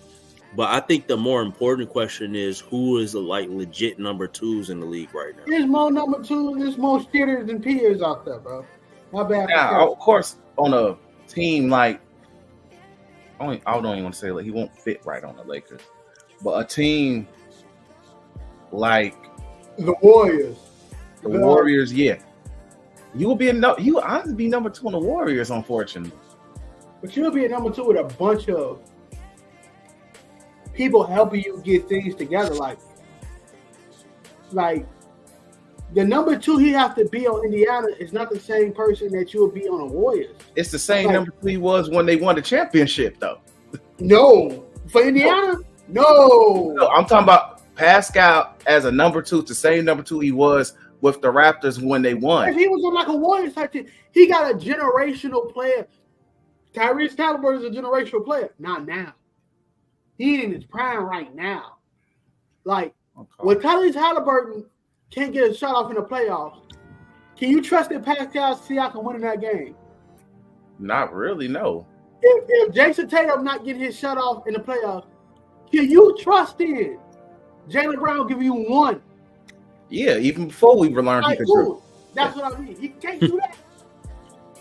but I think the more important question is who is like legit number twos in the league right now. There's more number twos, there's more shitters than peers out there, bro. My bad. Yeah, of course, on a team like I don't even want to say like he won't fit right on the Lakers, but a team like the Warriors. The Warriors, yeah. You will honestly be number two on the Warriors, unfortunately. But you'll be a number two with a bunch of people helping you get things together. Like the number two he have to be on Indiana is not the same person that you'll be on the Warriors. It's the same number two he was when they won the championship, though. No. For Indiana? No. I'm talking about Pascal as a number two, the same number two he was with the Raptors when they won. If he was on like a Warriors type team, he got a generational player. Tyrese Halliburton is a generational player. Not now. He in his prime right now. Like, when Tyrese Halliburton can't get a shot off in the playoffs, can you trust that Pascal Siakam winning that game? Not really, no. If Jason Tatum not getting his shot off in the playoffs, can you trust in Jaylen Brown give you one? Yeah, even before we learned he could do. That's what I mean. He can't do that.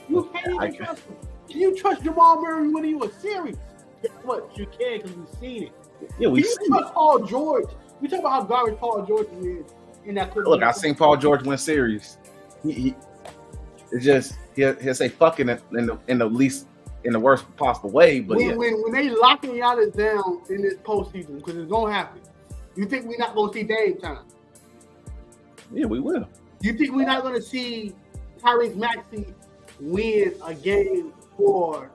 You can't even trust him. Can you trust Jamal Murray winning you a series? Guess what? You can because we've seen it. Yeah, we've seen it. Trust Paul George. We talk about how garbage Paul George is in that. Look, I seen Paul George win series. It's just he'll say fucking in the worst possible way. But when they locking Giannis down in this postseason, because it's gonna happen. You think we're not gonna see Dame time? Yeah, we will. You think we're not gonna see Tyrese Maxey win a game for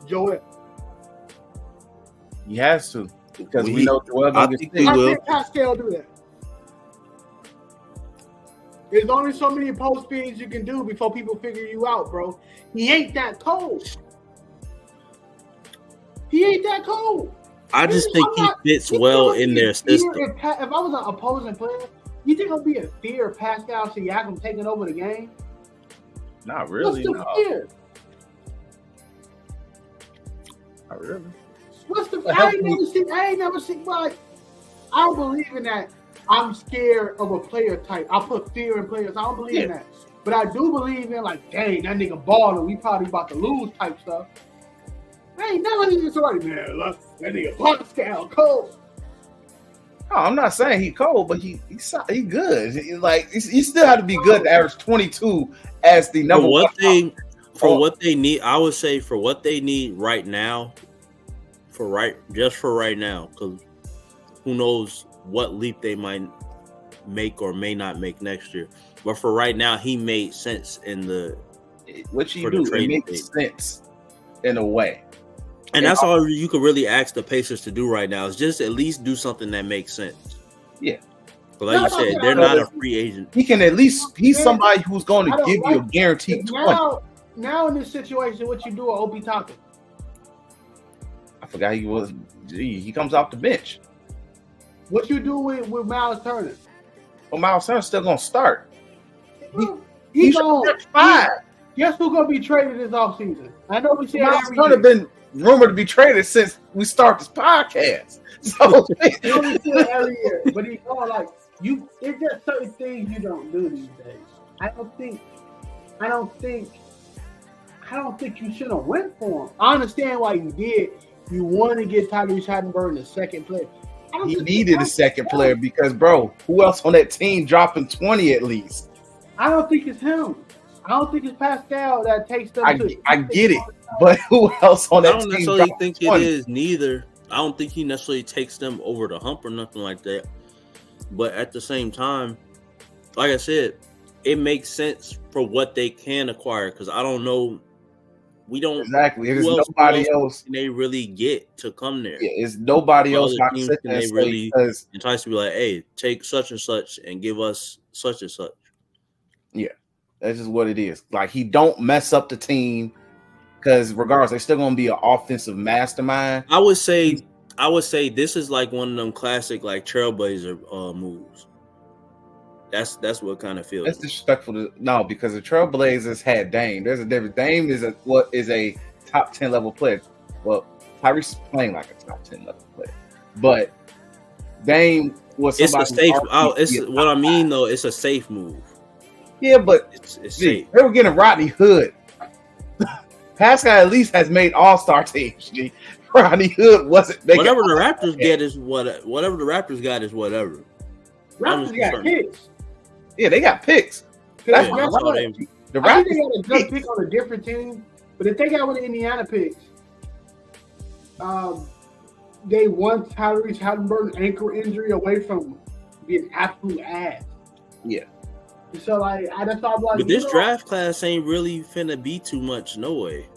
Joel? He has to, because we know Joel gonna get sick. I think Pascal do that. There's only so many post spins you can do before people figure you out, bro. He ain't that cold. I just think he fits well in their system. If I was an opposing player, you think it'll be a fear of Pascal Siakam taking over the game? Not really. What's the fear? Not really. What's the fear? I ain't never seen like I don't believe in that. I'm scared of a player type. I put fear in players. I don't believe in that. But I do believe in like, dang, that nigga balling. We probably about to lose type stuff. I ain't never seen somebody, man, look, that nigga Pascal cold. Oh, I'm not saying he cold, but he good. He still had to be good to average 22 as the number one. What they need, I would say for what they need right now, for right now, because who knows what leap they might make or may not make next year. But for right now, he made sense in the what you do. It makes sense in a way. And that's all you could really ask the Pacers to do right now is just at least do something that makes sense. Yeah. But like you said, they're not a free agent. He can at least, he's somebody who's going to give you a guaranteed 20. Now in this situation, what you do with Obi Toppin? I forgot he was, he comes off the bench. What you do with Miles Turner? Well, Miles Turner's still going to start. He's on 5. Guess who's going to be traded this offseason? I know we said Miles Turner been rumored to be traded since we start this podcast. So every year, but he's all like you. It's just certain things you don't do these days. I don't think you should have went for him. I understand why you did. You wanted to get Tyrese Halliburton the second player. He needed a second player because, bro, who else on that team dropping 20 at least? I don't think it's him. I don't think it's Pascal that takes them. I get it, but who else on that team? I don't necessarily think it is neither. I don't think he necessarily takes them over the hump or nothing like that. But at the same time, like I said, it makes sense for what they can acquire because I don't know. We don't exactly. There's nobody else they really get to come there. Yeah, it's nobody else. They really entice to be like, hey, take such and such and give us such and such. Yeah, that's just what it is. Like he don't mess up the team because regardless, they're still gonna be an offensive mastermind. I would say this is like one of them classic like trailblazer moves. That's what kind of feels. That's disrespectful because the Trailblazers had Dame. There's a difference. Dame is a top 10 level player. Well, Tyrese is playing like a top 10 level player, but Dame was somebody. It's a safe. What I mean though, it's a safe move. Yeah, but it's safe. They were getting Rodney Hood. Pascal at least has made all-star teams. Rodney Hood wasn't. Whatever the Raptors get is whatever the Raptors got is whatever. Raptors got picks. Yeah, they got picks. That's I think they got a good pick on a different team, but if they got one of the Indiana picks, they want Tyrese Halliburton's ankle injury away from being absolute ass. Yeah. So that's all I'm like. But this draft class ain't really finna be too much, no way.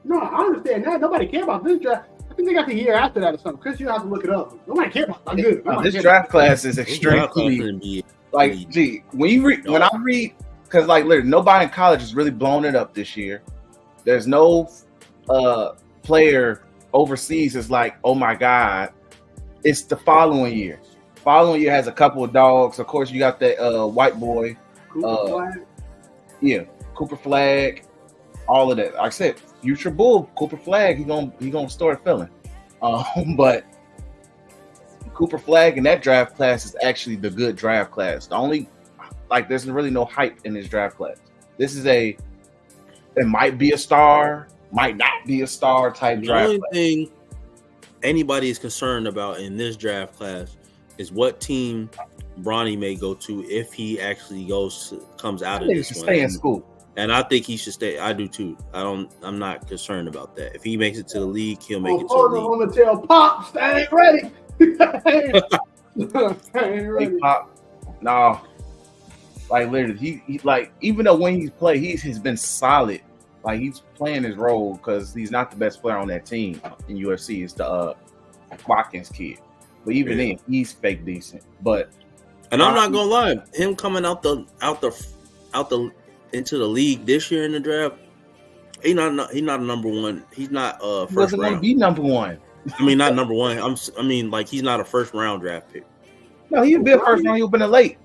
No, I understand that. Nobody care about this draft. I think they got the year after that or something. Chris, you have to look it up. Nobody care about that. Good. This draft class is extremely when I read, because like literally nobody in college has really blown it up this year. There's no player overseas is like, oh my God. It's the following year. Following year has a couple of dogs. Of course, you got that white boy. Cooper Flag. All of that. Like I said, future Bull, Cooper Flag, he gonna start filling. But Cooper Flag in that draft class is actually the good draft class. The only there's really no hype in this draft class. This is it might be a star, might not be a star type draft. The only thing anybody is concerned about in this draft class is what team Bronny may go to if he actually comes out of this one. Stay in school. And I think he should stay. I do too. I'm not concerned about that. If he makes it to the league, he'll make it to the league. I'm gonna tell Pops that ain't ready. Ain't ready. Hey, Pop, no. Like literally, he even though when he's played, he's been solid. Like he's playing his role because he's not the best player on that team in UFC. It's the Watkins kid. But even then, he's fake decent. And I'm not gonna lie, him coming out the into the league this year in the draft, he's not a number one. He's not first round. He doesn't want to be number one. I mean, not number one. He's not a first round draft pick. No, he'd be a first round. He would have been late.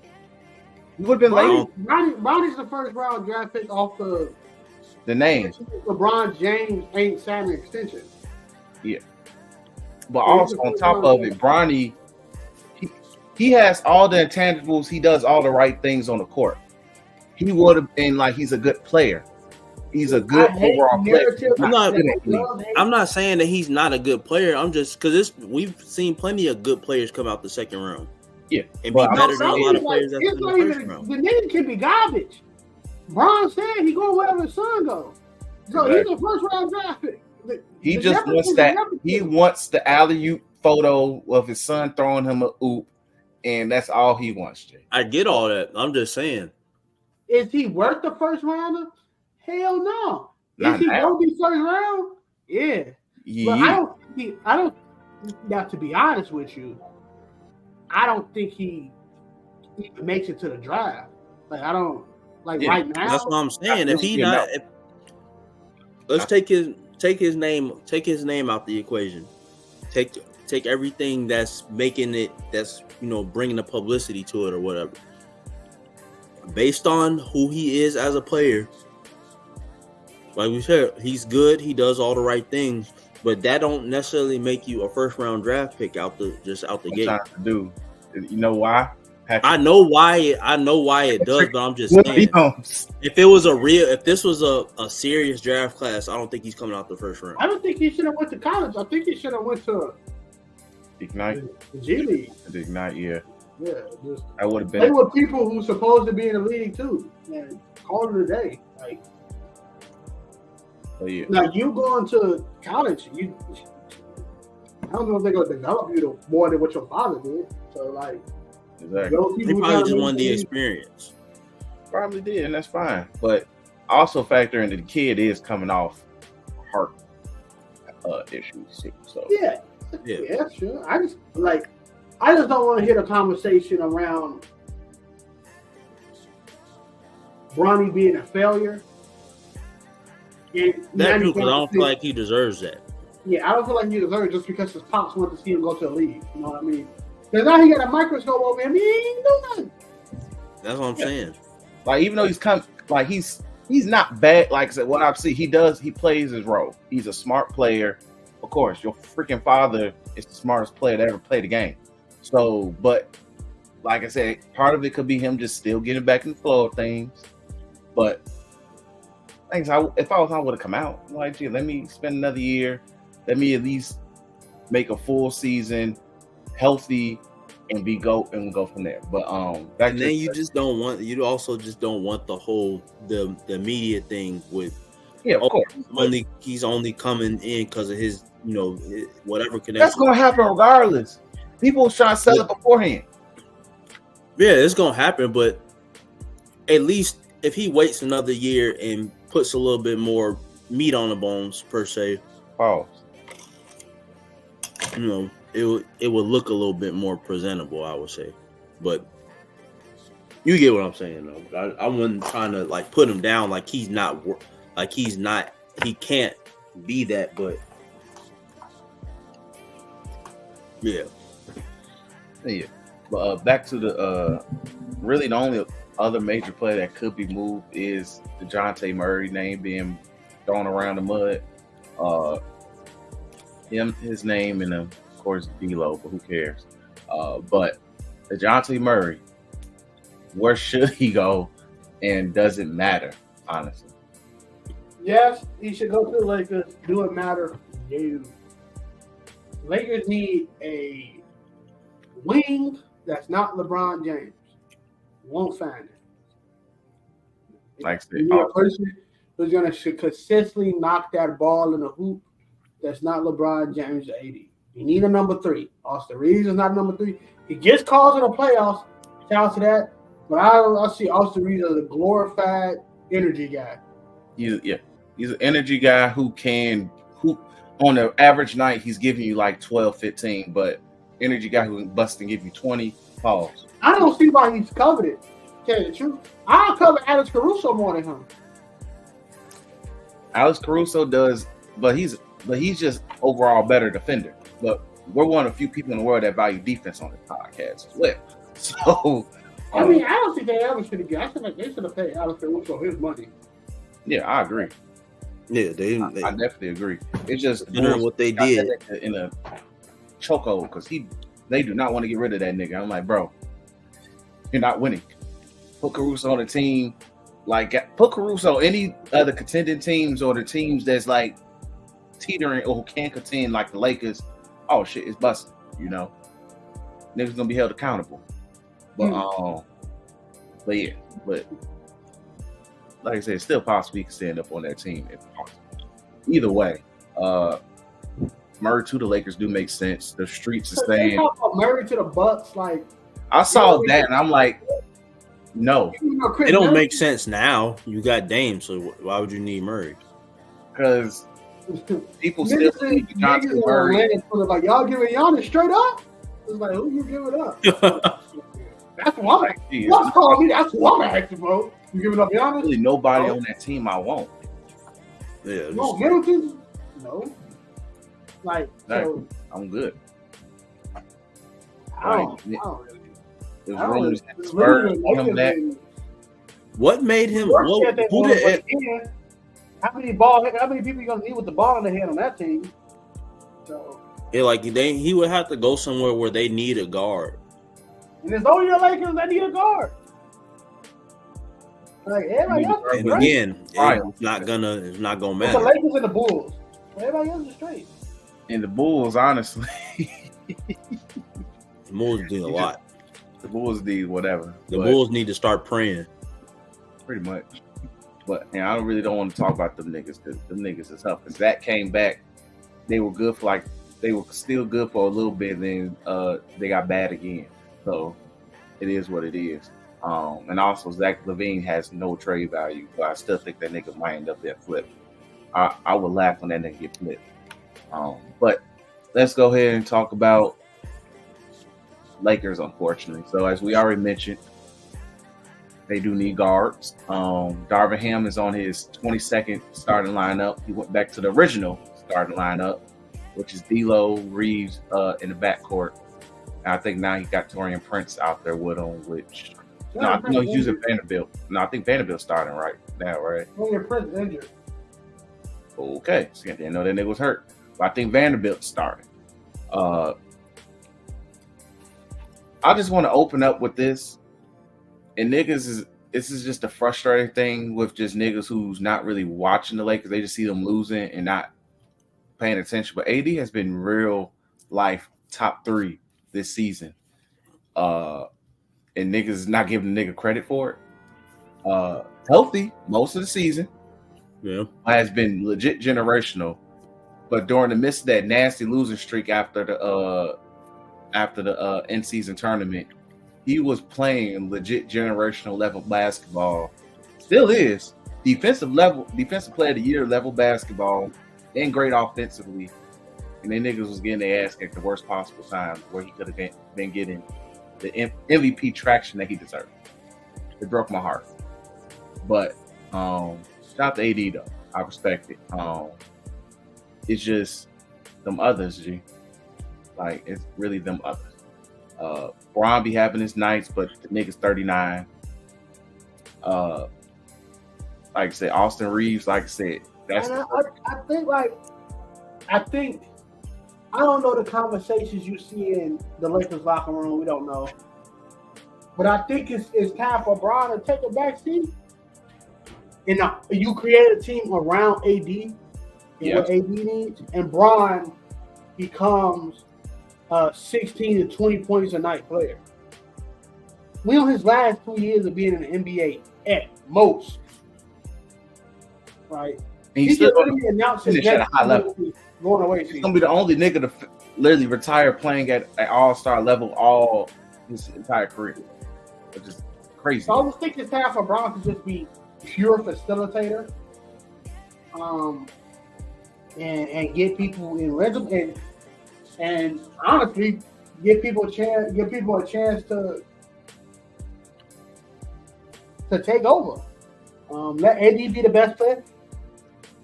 He would have been late. Ronnie's the first round draft pick off the name. LeBron James ain't signed an extension. Yeah. But also on top of it, Bronny, he has all the intangibles. He does all the right things on the court. He would have been he's a good player. he's a good overall player. I'm not saying that he's not a good player. I'm just because we've seen plenty of good players come out the second round. Yeah, and be better than a lot of players that's in the first round. The nigga can be garbage. Bron said he going wherever his son goes. So he's a first round draft pick. He just wants that. He wants the alley-oop photo of his son throwing him a oop, and that's all he wants. Jay. I get all that. I'm just saying. Is he worth the first rounder? Hell no. Is he gonna be first round? Yeah. But I don't. Now, to be honest with you, I don't think he makes it to the draft. Like I don't right now. That's what I'm saying. If he not, let's take his name out the equation. Take everything that's making it, that's bringing the publicity to it or whatever. Based on who he is as a player, like we said, he's good. He does all the right things, but that don't necessarily make you a first round draft pick out the gate. Do you know why? I know why it does, but I'm just saying, if this was a serious draft class, I don't think he's coming out the first round. I don't think he should have went to college. I think he should have went to Ignite. The G League. The Ignite, yeah. Yeah, I would have been. They were people who supposed to be in the league too. Man, call it a day. Like, now you going to college, I don't know if they're gonna develop you more than what your father did. So like, exactly. They probably just wanted the experience. Probably did, and that's fine. But also factor in that the kid is coming off heart issues too. So yeah, sure. I just don't want to hear the conversation around Bronny being a failure. That's true, because I don't feel like he deserves that. Yeah, I don't feel like he deserves it just because his pops want to see him go to the league. You know what I mean? Because now he got a microscope over him. He ain't doing nothing. That's what I'm saying. Like, even though he's not bad. Like I said, what I see, he plays his role. He's a smart player. Of course, your freaking father is the smartest player to ever play the game. So, but like I said, part of it could be him just still getting back in the flow of things. But if I would have come out, I'm like, gee, let me spend another year. Let me at least make a full season, healthy, and go from there. But and then you also just don't want the whole the media thing with of course. He's only coming in because of his whatever connection. That's gonna happen regardless. People try to sell it beforehand. Yeah, it's gonna happen, but at least if he waits another year and puts a little bit more meat on the bones per se, it would look a little bit more presentable, I would say. But you get what I'm saying, though. I wasn't trying to put him down he can't be that, but yeah. But back to the really the only other major player that could be moved is DeJounte Murray name being thrown around the mud. His name and of course D-Lo, but who cares? But DeJounte Murray, where should he go? And does it matter, honestly? Yes, he should go to the Lakers. Do it matter? No. Lakers need a wing that's not LeBron James. Won't find it. Like you need a person who's going to consistently knock that ball in the hoop that's not LeBron James or AD. You need a number 3. Austin Reeves is not a number 3. He gets calls in the playoffs. Shout out to that. But I see Austin Reeves as a glorified energy guy. He's an energy guy who on an average night he's giving you 12, 15, but energy guy who can bust and give you 20 calls. I don't see why he's covered it. Tell you the truth, I'll cover Alex Caruso more than him. Alex Caruso does, but he's just overall better defender. But we're one of the few people in the world that value defense on this podcast as well. So, I don't think they ever should have. I feel like they should have paid Alex Caruso his money. Yeah, I agree. Yeah, I definitely agree. It's just what they did in a chokehold because they do not want to get rid of that nigga. I'm like, bro, you're not winning. Put Caruso on the team. Like put Caruso, any other contending teams or the teams that's like teetering or who can't contend like the Lakers. Oh shit, it's busting. You know, niggas gonna be held accountable. But yeah, but like I said, it's still possible he can stand up on that team if possible. Either way, Murray to the Lakers do make sense. The streets are saying Murray to the Bucks. Like I saw that and I'm like, no, it don't make sense now. You got Dame, so why would you need Murray? Because people still think Johnson Murray. Like y'all giving Giannis straight up. It's like who you giving up? That's what I'm asking. Y'all calling me. That's what I'm asking, bro. You giving up Giannis? Really, nobody on that team I want. Yeah. No, Middleton. No. Like so, I'm good. I don't really. There's rumors that Spurs come back. What made him? Who did? How many people you gonna need with the ball in the hand on that team? So yeah, like he would have to go somewhere where they need a guard. And it's only the Lakers that need a guard. Like everybody else, and again, it's not gonna matter. The Lakers and the Bulls. Everybody else is straight. And the Bulls, honestly, the Bulls need a lot. The Bulls need whatever. The Bulls need to start praying. Pretty much. But I really don't want to talk about them niggas because them niggas is tough. Because Zach came back, they were good for they were still good for a little bit, then they got bad again. So it is what it is. And also Zach LaVine has no trade value, but I still think that nigga might end up there flipped. I would laugh when that nigga get flipped. But let's go ahead and talk about Lakers, unfortunately. So as we already mentioned, they do need guards. Darvin Ham is on his 22nd starting lineup. He went back to the original starting lineup, which is D'Lo, Reeves in the backcourt. And I think now he got Taurean Prince out there with him, which he's using Vanderbilt. No, I think Vanderbilt's starting right now, right? Taurean Prince is injured. Okay, so I didn't know that nigga was hurt. But I think Vanderbilt's starting. I just want to open up with this. And this is just a frustrating thing with just niggas who's not really watching the Lakers. They just see them losing and not paying attention. But AD has been real life top 3 this season. And niggas is not giving the nigga credit for it. Healthy most of the season. Yeah. Has been legit generational. But during the midst of that nasty losing streak after the in-season tournament, he was playing legit generational level basketball. Still is. Defensive player of the year level basketball and great offensively. And then niggas was getting their ass kicked the worst possible time where he could have been getting the MVP traction that he deserved. It broke my heart. But shout out to AD though. I respect it. It's just them others, G. Like it's really them others. Bron be having his nights, but the nigga's 39. Like I said, Austin Reeves, like I said, that's. I think I don't know the conversations you see in the Lakers locker room. We don't know, but I think it's time for Bron to take a back seat. And you create a team around AD and what AD needs, and Bron becomes 16 to 20 points a night player. We on his last 2 years of being in the NBA at most, right? And he's still going to announce his at a high level. Going away. He's going to be the only nigga to literally retire playing at all-star level all his entire career, which is crazy. So I was thinking it's time for Bron to just be pure facilitator, and get people in rhythm and honestly give people a chance to take over. Let AD be the best player.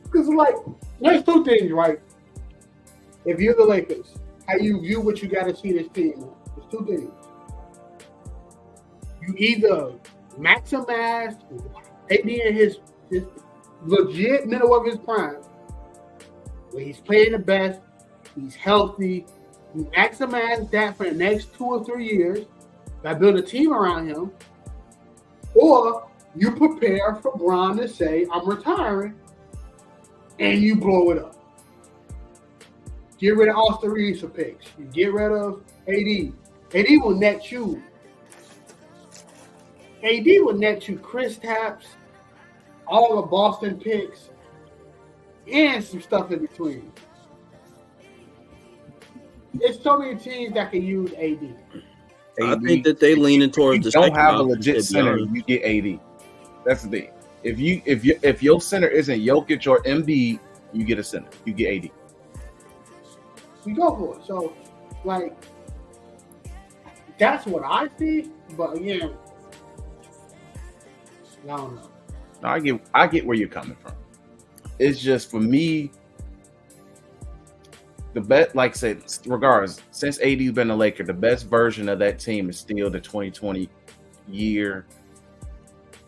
Because like there's two things, right? If you're the Lakers, how you view what you got to see this team. There's two things. You either maximize AD in his legit middle of his prime, where he's playing the best, he's healthy. You maximize that for the next 2 or 3 years by building a team around him, or You prepare for Bron to say, I'm retiring, and you blow it up. Get rid of Austin Reeves for picks. You get rid of AD. AD will net you. AD will net you Chris Tapps, all the Boston picks, and some stuff in between. There's so many teams that can use AD. I think that they leaning towards the don't second have a option, legit to be center, honest. you get AD. That's the thing. If your center isn't Jokic or Embiid, you get a center. You get AD. You go for it. So, like, that's what I see. But again, I don't know. No, I get where you're coming from. It's just for me, the best, like I said, regardless, since AD's been a Laker, the best version of that team is still the 2020 year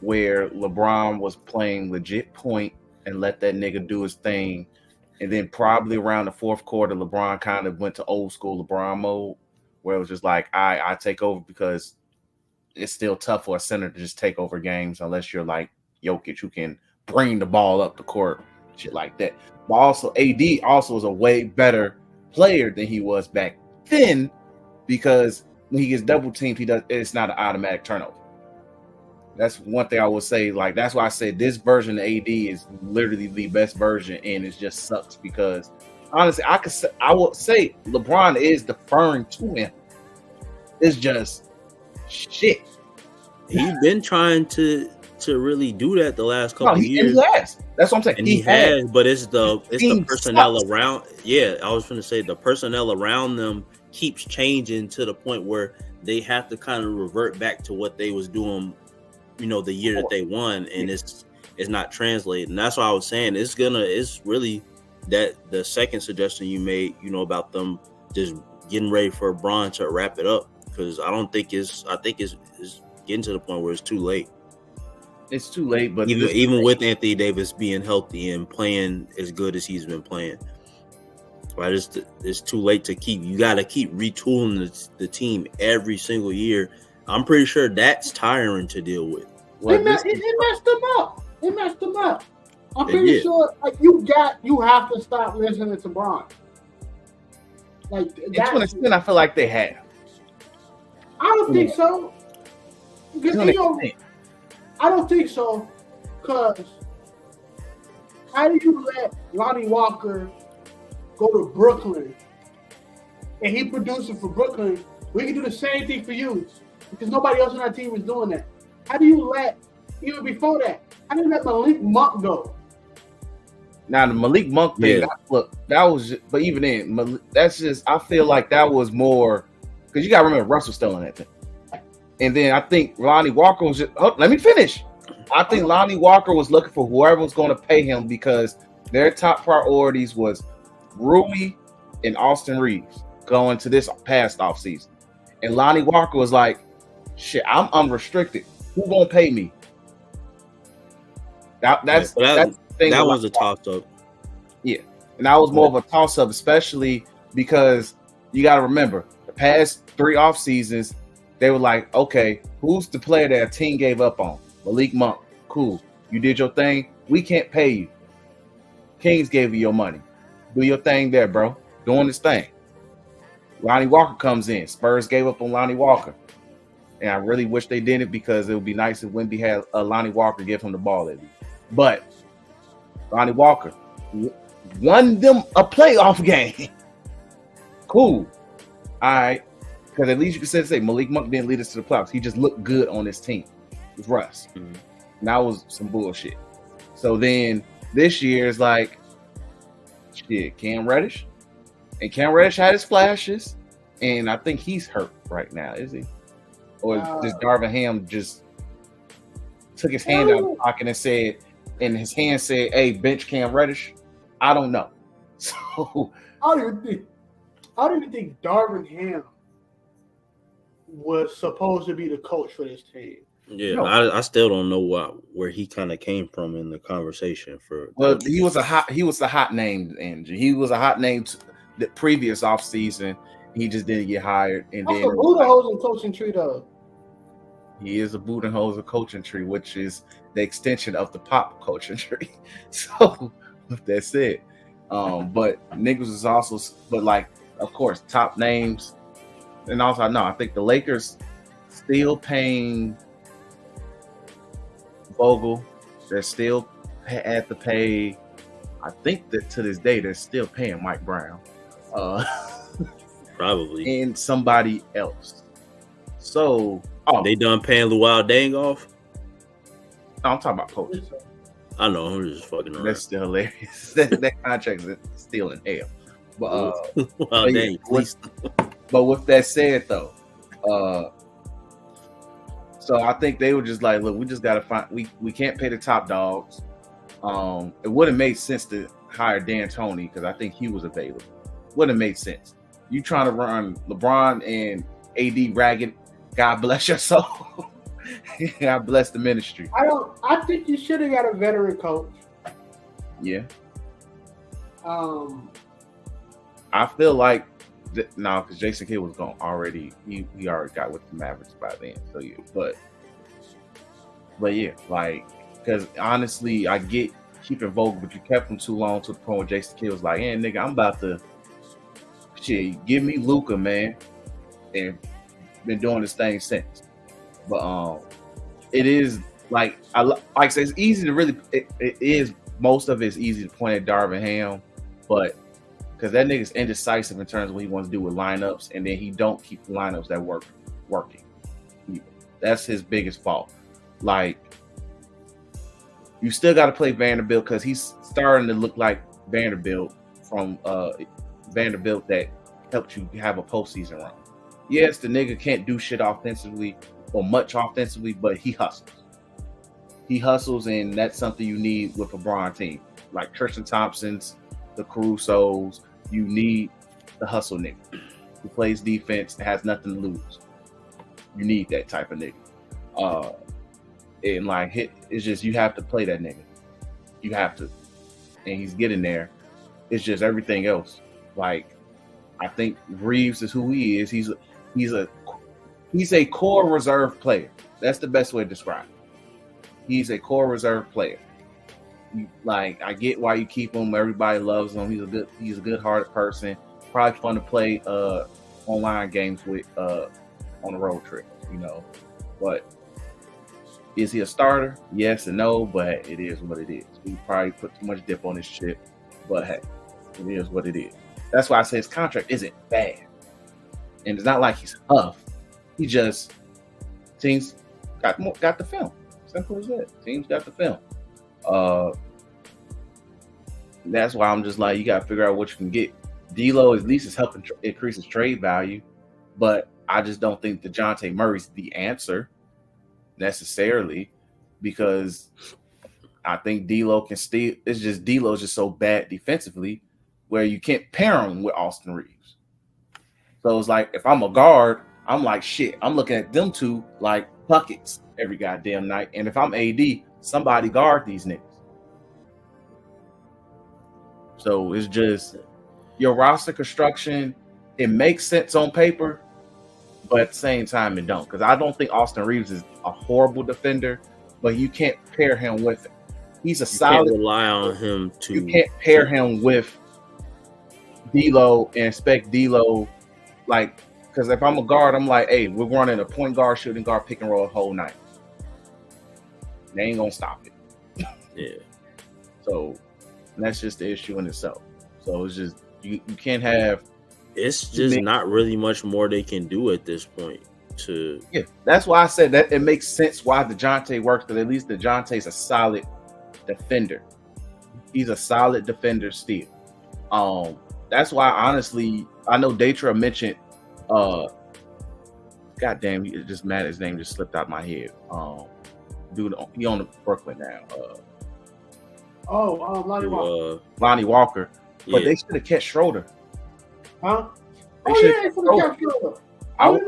where LeBron was playing legit point and let that nigga do his thing. And then probably around the fourth quarter, LeBron kind of went to old school LeBron mode where it was just like, I take over, because it's still tough for a center to just take over games unless you're like Jokic, who can bring the ball up the court, shit like that. But also AD also is a way better player than he was back then, because when he gets double teamed, it's not an automatic turnover. That's one thing I will say. Like, that's why I said this version of AD is literally the best version, and it just sucks because honestly, I would say LeBron is deferring to him. It's just shit. He's been trying to really do that the last couple years. And he has. That's what I'm saying. And he has, but it's the personnel sucks. around. Yeah, I was going to say the personnel around them keeps changing to the point where they have to kind of revert back to what they was doing, the year that they won, and it's not translating. And that's why I was saying it's really that the second suggestion you made, about them just getting ready for Bron to wrap it up, because I think it's getting to the point where it's too late. It's too late, but even with Anthony Davis being healthy and playing as good as he's been playing, right? It's too late to keep. You got to keep retooling the team every single year. I'm pretty sure that's tiring to deal with. It messed them up. It messed them up. I'm pretty sure, like, you have to stop listening to Bron. Like, that's when it's I feel like they have. I don't think so. Because I don't think so, because how do you let Lonnie Walker go to Brooklyn and he producing for Brooklyn? We can do the same thing for you, because nobody else on our team is doing that. How do you let, even before that, how do you let Malik Monk go? Now, the Malik Monk thing, that was just, but even then, that's just, I feel like that was more, because you got to remember, Russ was still in that thing. And then I think Lonnie Walker was just, let me finish. I think Lonnie Walker was looking for whoever was going to pay him, because their top priorities was Rui and Austin Reeves going to this past offseason. And Lonnie Walker was like, shit, I'm unrestricted. Who going to pay me? That was a toss-up. Yeah. And that was more of a toss-up, especially because you got to remember, the past 3 off seasons, they were like, okay, who's the player that a team gave up on? Malik Monk. Cool. You did your thing. We can't pay you. Kings gave you your money. Do your thing there, bro. Doing his thing. Lonnie Walker comes in. Spurs gave up on Lonnie Walker. And I really wish they did it, because it would be nice if Wemby had Lonnie Walker give him the ball at least. But Lonnie Walker won them a playoff game. Cool. All right. Because at least you can say Malik Monk didn't lead us to the playoffs. He just looked good on his team with Russ. Mm-hmm. And that was some bullshit. So then this year is like, shit, Cam Reddish. And Cam Reddish had his flashes. And I think he's hurt right now, is he? Or just Darvin Ham just took his hand out of the pocket and his hand said, hey, bench Cam Reddish? I don't know. So I don't even think Darvin Ham was supposed to be the coach for this team. Yeah, no. I still don't know where he kind of came from in the conversation. He was a hot name, Andrew. He was a hot name the previous offseason. He just didn't get hired. And who the hell's in coaching tree though? He is a Budenholzer coaching tree, which is the extension of the Pop coaching tree. So with that said, but niggas is also, but like, of course, top names, and also I think the Lakers still paying Vogel. They're still at the pay. I think that to this day they're still paying Mike Brown, probably, and somebody else. So they done paying Luau Dangoff. No, I'm talking about coaches. I know, I'm just fucking around. That's still hilarious. that contract is still in hell. But well, dang, but with that said though, so I think they were just like, look, we just gotta find we can't pay the top dogs. It would have made sense to hire D'Antoni because I think he was available. Would have made sense. You trying to run LeBron and AD ragged? God bless your soul. God bless the ministry. I think you should have got a veteran coach. Yeah. I feel like because Jason Kidd was gone already. He already got with the Mavericks by then. So yeah, but yeah, like, because honestly, I get keeping Vogel, but you kept him too long to the point where Jason Kidd was like, "Hey, nigga, I'm about to give me Luka, man," and been doing this thing since. But it is like I say, it's easy to really. It is, most of it's easy to point at Darvin Ham, but because that nigga's indecisive in terms of what he wants to do with lineups, and then he don't keep the lineups that working. That's his biggest fault. Like, you still got to play Vanderbilt because he's starting to look like Vanderbilt from Vanderbilt that helped you have a postseason run. Yes, the nigga can't do shit offensively or much offensively, but he hustles. He hustles, and that's something you need with a LeBron team. Like Tristan Thompson's, the Carusos, you need the hustle nigga who plays defense and has nothing to lose. You need that type of nigga. And like, it's just, you have to play that nigga. You have to. And he's getting there. It's just everything else. Like, I think Reeves is who he is. He's a core reserve player. That's the best way to describe it. He's a core reserve player. Like, I get why you keep him. Everybody loves him. He's a good-hearted person. Probably fun to play online games with on a road trip, you know. But is he a starter? Yes and no, but it is what it is. We probably put too much dip on this shit, but hey, it is what it is. That's why I say his contract isn't bad. And it's not like he's tough. He just, teams got the film. Simple as that. Teams got the film. That's why I'm just like, you got to figure out what you can get. D'Lo at least is helping increase his trade value, but I just don't think DeJounte Murray's the answer necessarily, because I think D'Lo can still. It's just D'Lo's just so bad defensively, where you can't pair him with Austin Reeves. So it's like, if I'm a guard, I'm like, shit, I'm looking at them two like buckets every goddamn night. And if I'm AD, somebody guard these niggas. So it's just, your roster construction, it makes sense on paper, but at the same time it don't. Because I don't think Austin Reeves is a horrible defender, but you can't pair him with him. He's a solid. Can't rely on him to. You can't pair him with D'Lo and expect D'Lo, like, because if I'm a guard, I'm like, hey, we're running a point guard, shooting guard, pick and roll the whole night. They ain't gonna stop it. Yeah. So that's just the issue in itself. So it's just, you can't have. It's just not really much more they can do at this point. Yeah, that's why I said that it makes sense why DeJounte works, because at least DeJounte's a solid defender. He's a solid defender still. That's why, honestly, I know Datra mentioned, goddamn, he just mad his name just slipped out my head. Dude, he on the Brooklyn now. Lonnie Walker. Lonnie Walker. But they should have kept Schroeder. Huh? They they should have kept Schroeder. I would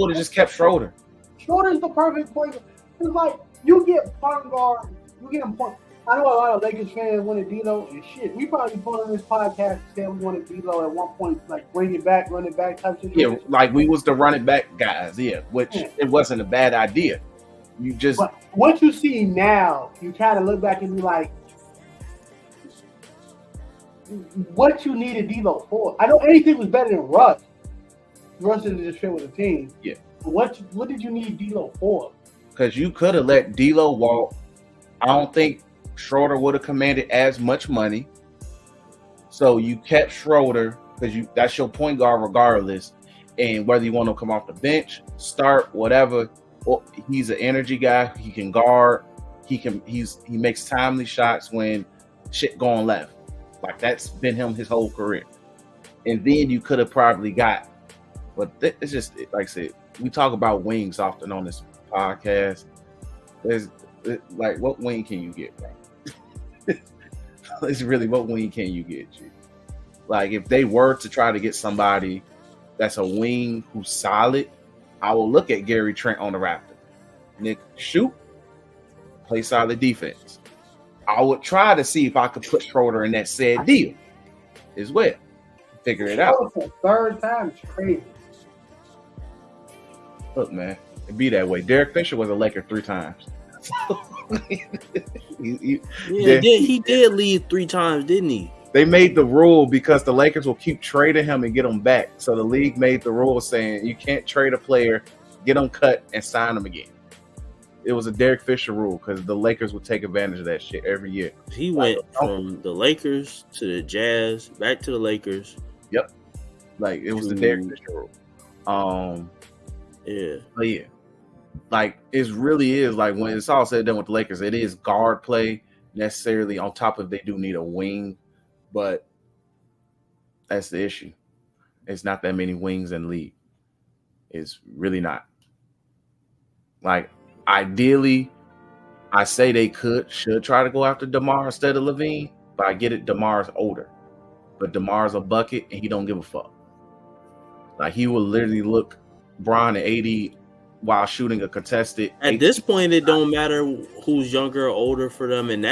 have just kept Schroeder. Schroeder's the perfect point. It's like, you get point guard, you get him point. I know a lot of Lakers fans wanted D'Lo and shit. We probably put on this podcast saying we wanted D'Lo at one point, like bring it back, run it back type situation. Yeah, like we was the running back guys, which it wasn't a bad idea. You just but what you see now, you kind of look back and be like, what you needed D'Lo for? I know anything was better than Russ. Russ didn't just fit with the team. Yeah. What did you need D'Lo for? Because you could have let D'Lo walk. I don't think Schroeder would have commanded as much money. So you kept Schroeder because that's your point guard regardless. And whether you want to come off the bench, start, whatever, he's an energy guy. He can guard. He makes timely shots when shit going left. Like that's been him his whole career. And then you could have probably got, but it's just like I said, we talk about wings often on this podcast. Like, what wing can you get, bro? It's really, what wing can you get, G? Like, if they were to try to get somebody that's a wing who's solid, I will look at Gary Trent on the Raptors. Nick, shoot, play solid defense. I would try to see if I could put Schroeder in that said deal as well. Figure it out. The third time is crazy. Look, man, it be that way. Derek Fisher was a Laker 3 times. He did leave 3 times, didn't he? They made the rule because the Lakers will keep trading him and get him back. So the league made the rule saying you can't trade a player, get him cut, and sign him again. It was a Derek Fisher rule because the Lakers would take advantage of that shit every year. He went from the Lakers to the Jazz, back to the Lakers. Yep. Like, it was the Derek Fisher rule. Yeah. But yeah. Like, it really is, like, when it's all said and done with the Lakers, it is guard play necessarily, on top of they do need a wing, but that's the issue. It's not that many wings in the league. It's really not. Like, ideally, I say they should try to go after DeMar instead of Levine, but I get it, DeMar's older. But DeMar's a bucket, and he don't give a fuck. Like, he will literally look Bron and AD while shooting a contested. At this point, it don't matter who's younger or older for them in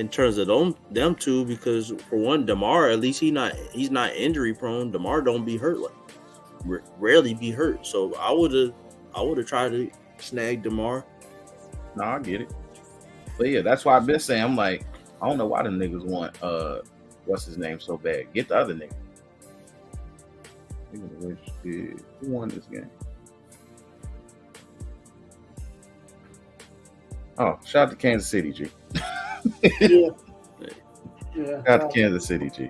terms of them two, because for one, DeMar, at least he's not injury prone. DeMar don't be hurt, like rarely be hurt. So I would have tried to snag DeMar. No, I get it. But yeah, that's why I've been saying, I'm like, I don't know why the niggas want what's his name so bad. Get the other nigga. Who won this game? Oh, shout out to Kansas City, G. Yeah. Shout out to Kansas City, G.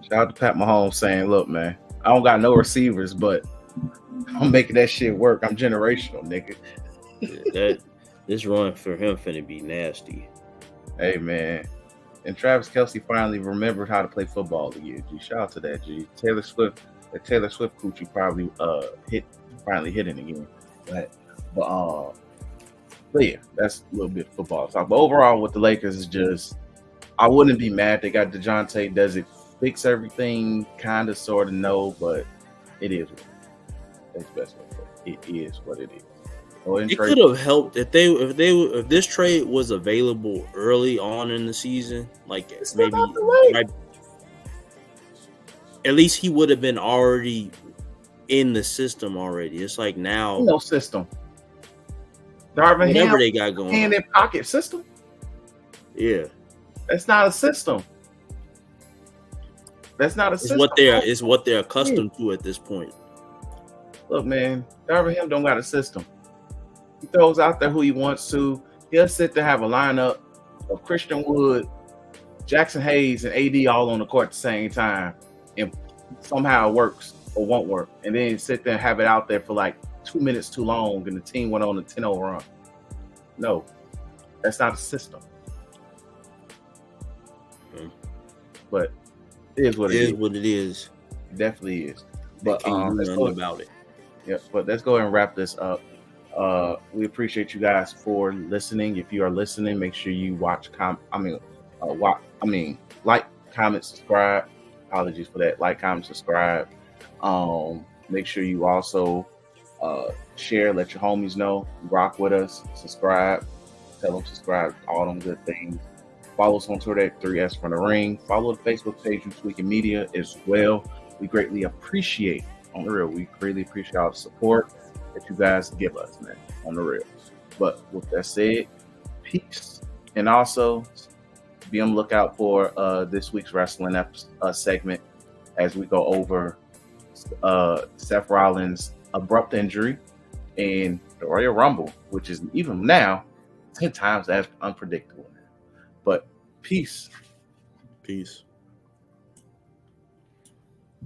Shout out to Pat Mahomes saying, look, man, I don't got no receivers, but I'm making that shit work. I'm generational, nigga. This run for him finna be nasty. Hey, man. And Travis Kelce finally remembered how to play football again, G. Shout out to that, G. Taylor Swift coochie probably finally hitting again. But yeah, that's a little bit of football talk. But overall, with the Lakers, is just, I wouldn't be mad. They got DeJounte. Does it fix everything? Kind of, sort of, no, but it is. That's the best way to put it. It is what it is. It could have helped if this trade was available early on in the season, like maybe at least he would have been already in the system already. It's like now no system. Darvin whatever Ham, they got going hand in pocket system. Yeah, that's not a system. That's not a system. It's what they're accustomed to at this point. Look, man, Darvin Ham don't got a system. He throws out there who he wants to. He'll sit there, have a lineup of Christian Wood, Jackson Hayes, and AD all on the court at the same time, and somehow it works or won't work. And then sit there and have it out there for like 2 minutes too long, and the team went on a 10-0 run. No, that's not a system. But it is what it is. What it is. It definitely is. But let's go about it. Yeah, but let's go ahead and wrap this up. We appreciate you guys for listening. If you are listening, make sure you like, comment, subscribe. Apologies for that. Like, comment, subscribe. Make sure you also share, let your homies know, rock with us, subscribe. Tell them subscribe, all them good things. Follow us on Twitter at 3S from the Ring. Follow the Facebook page, Tweeking Media, as well. We greatly appreciate, on the real, we greatly appreciate our support that you guys give us, man, on the real. But with that said, peace. And also, be on the lookout for this week's wrestling segment as we go over Seth Rollins' abrupt injury and the Royal Rumble, which is even now 10 times as unpredictable. But peace. Peace.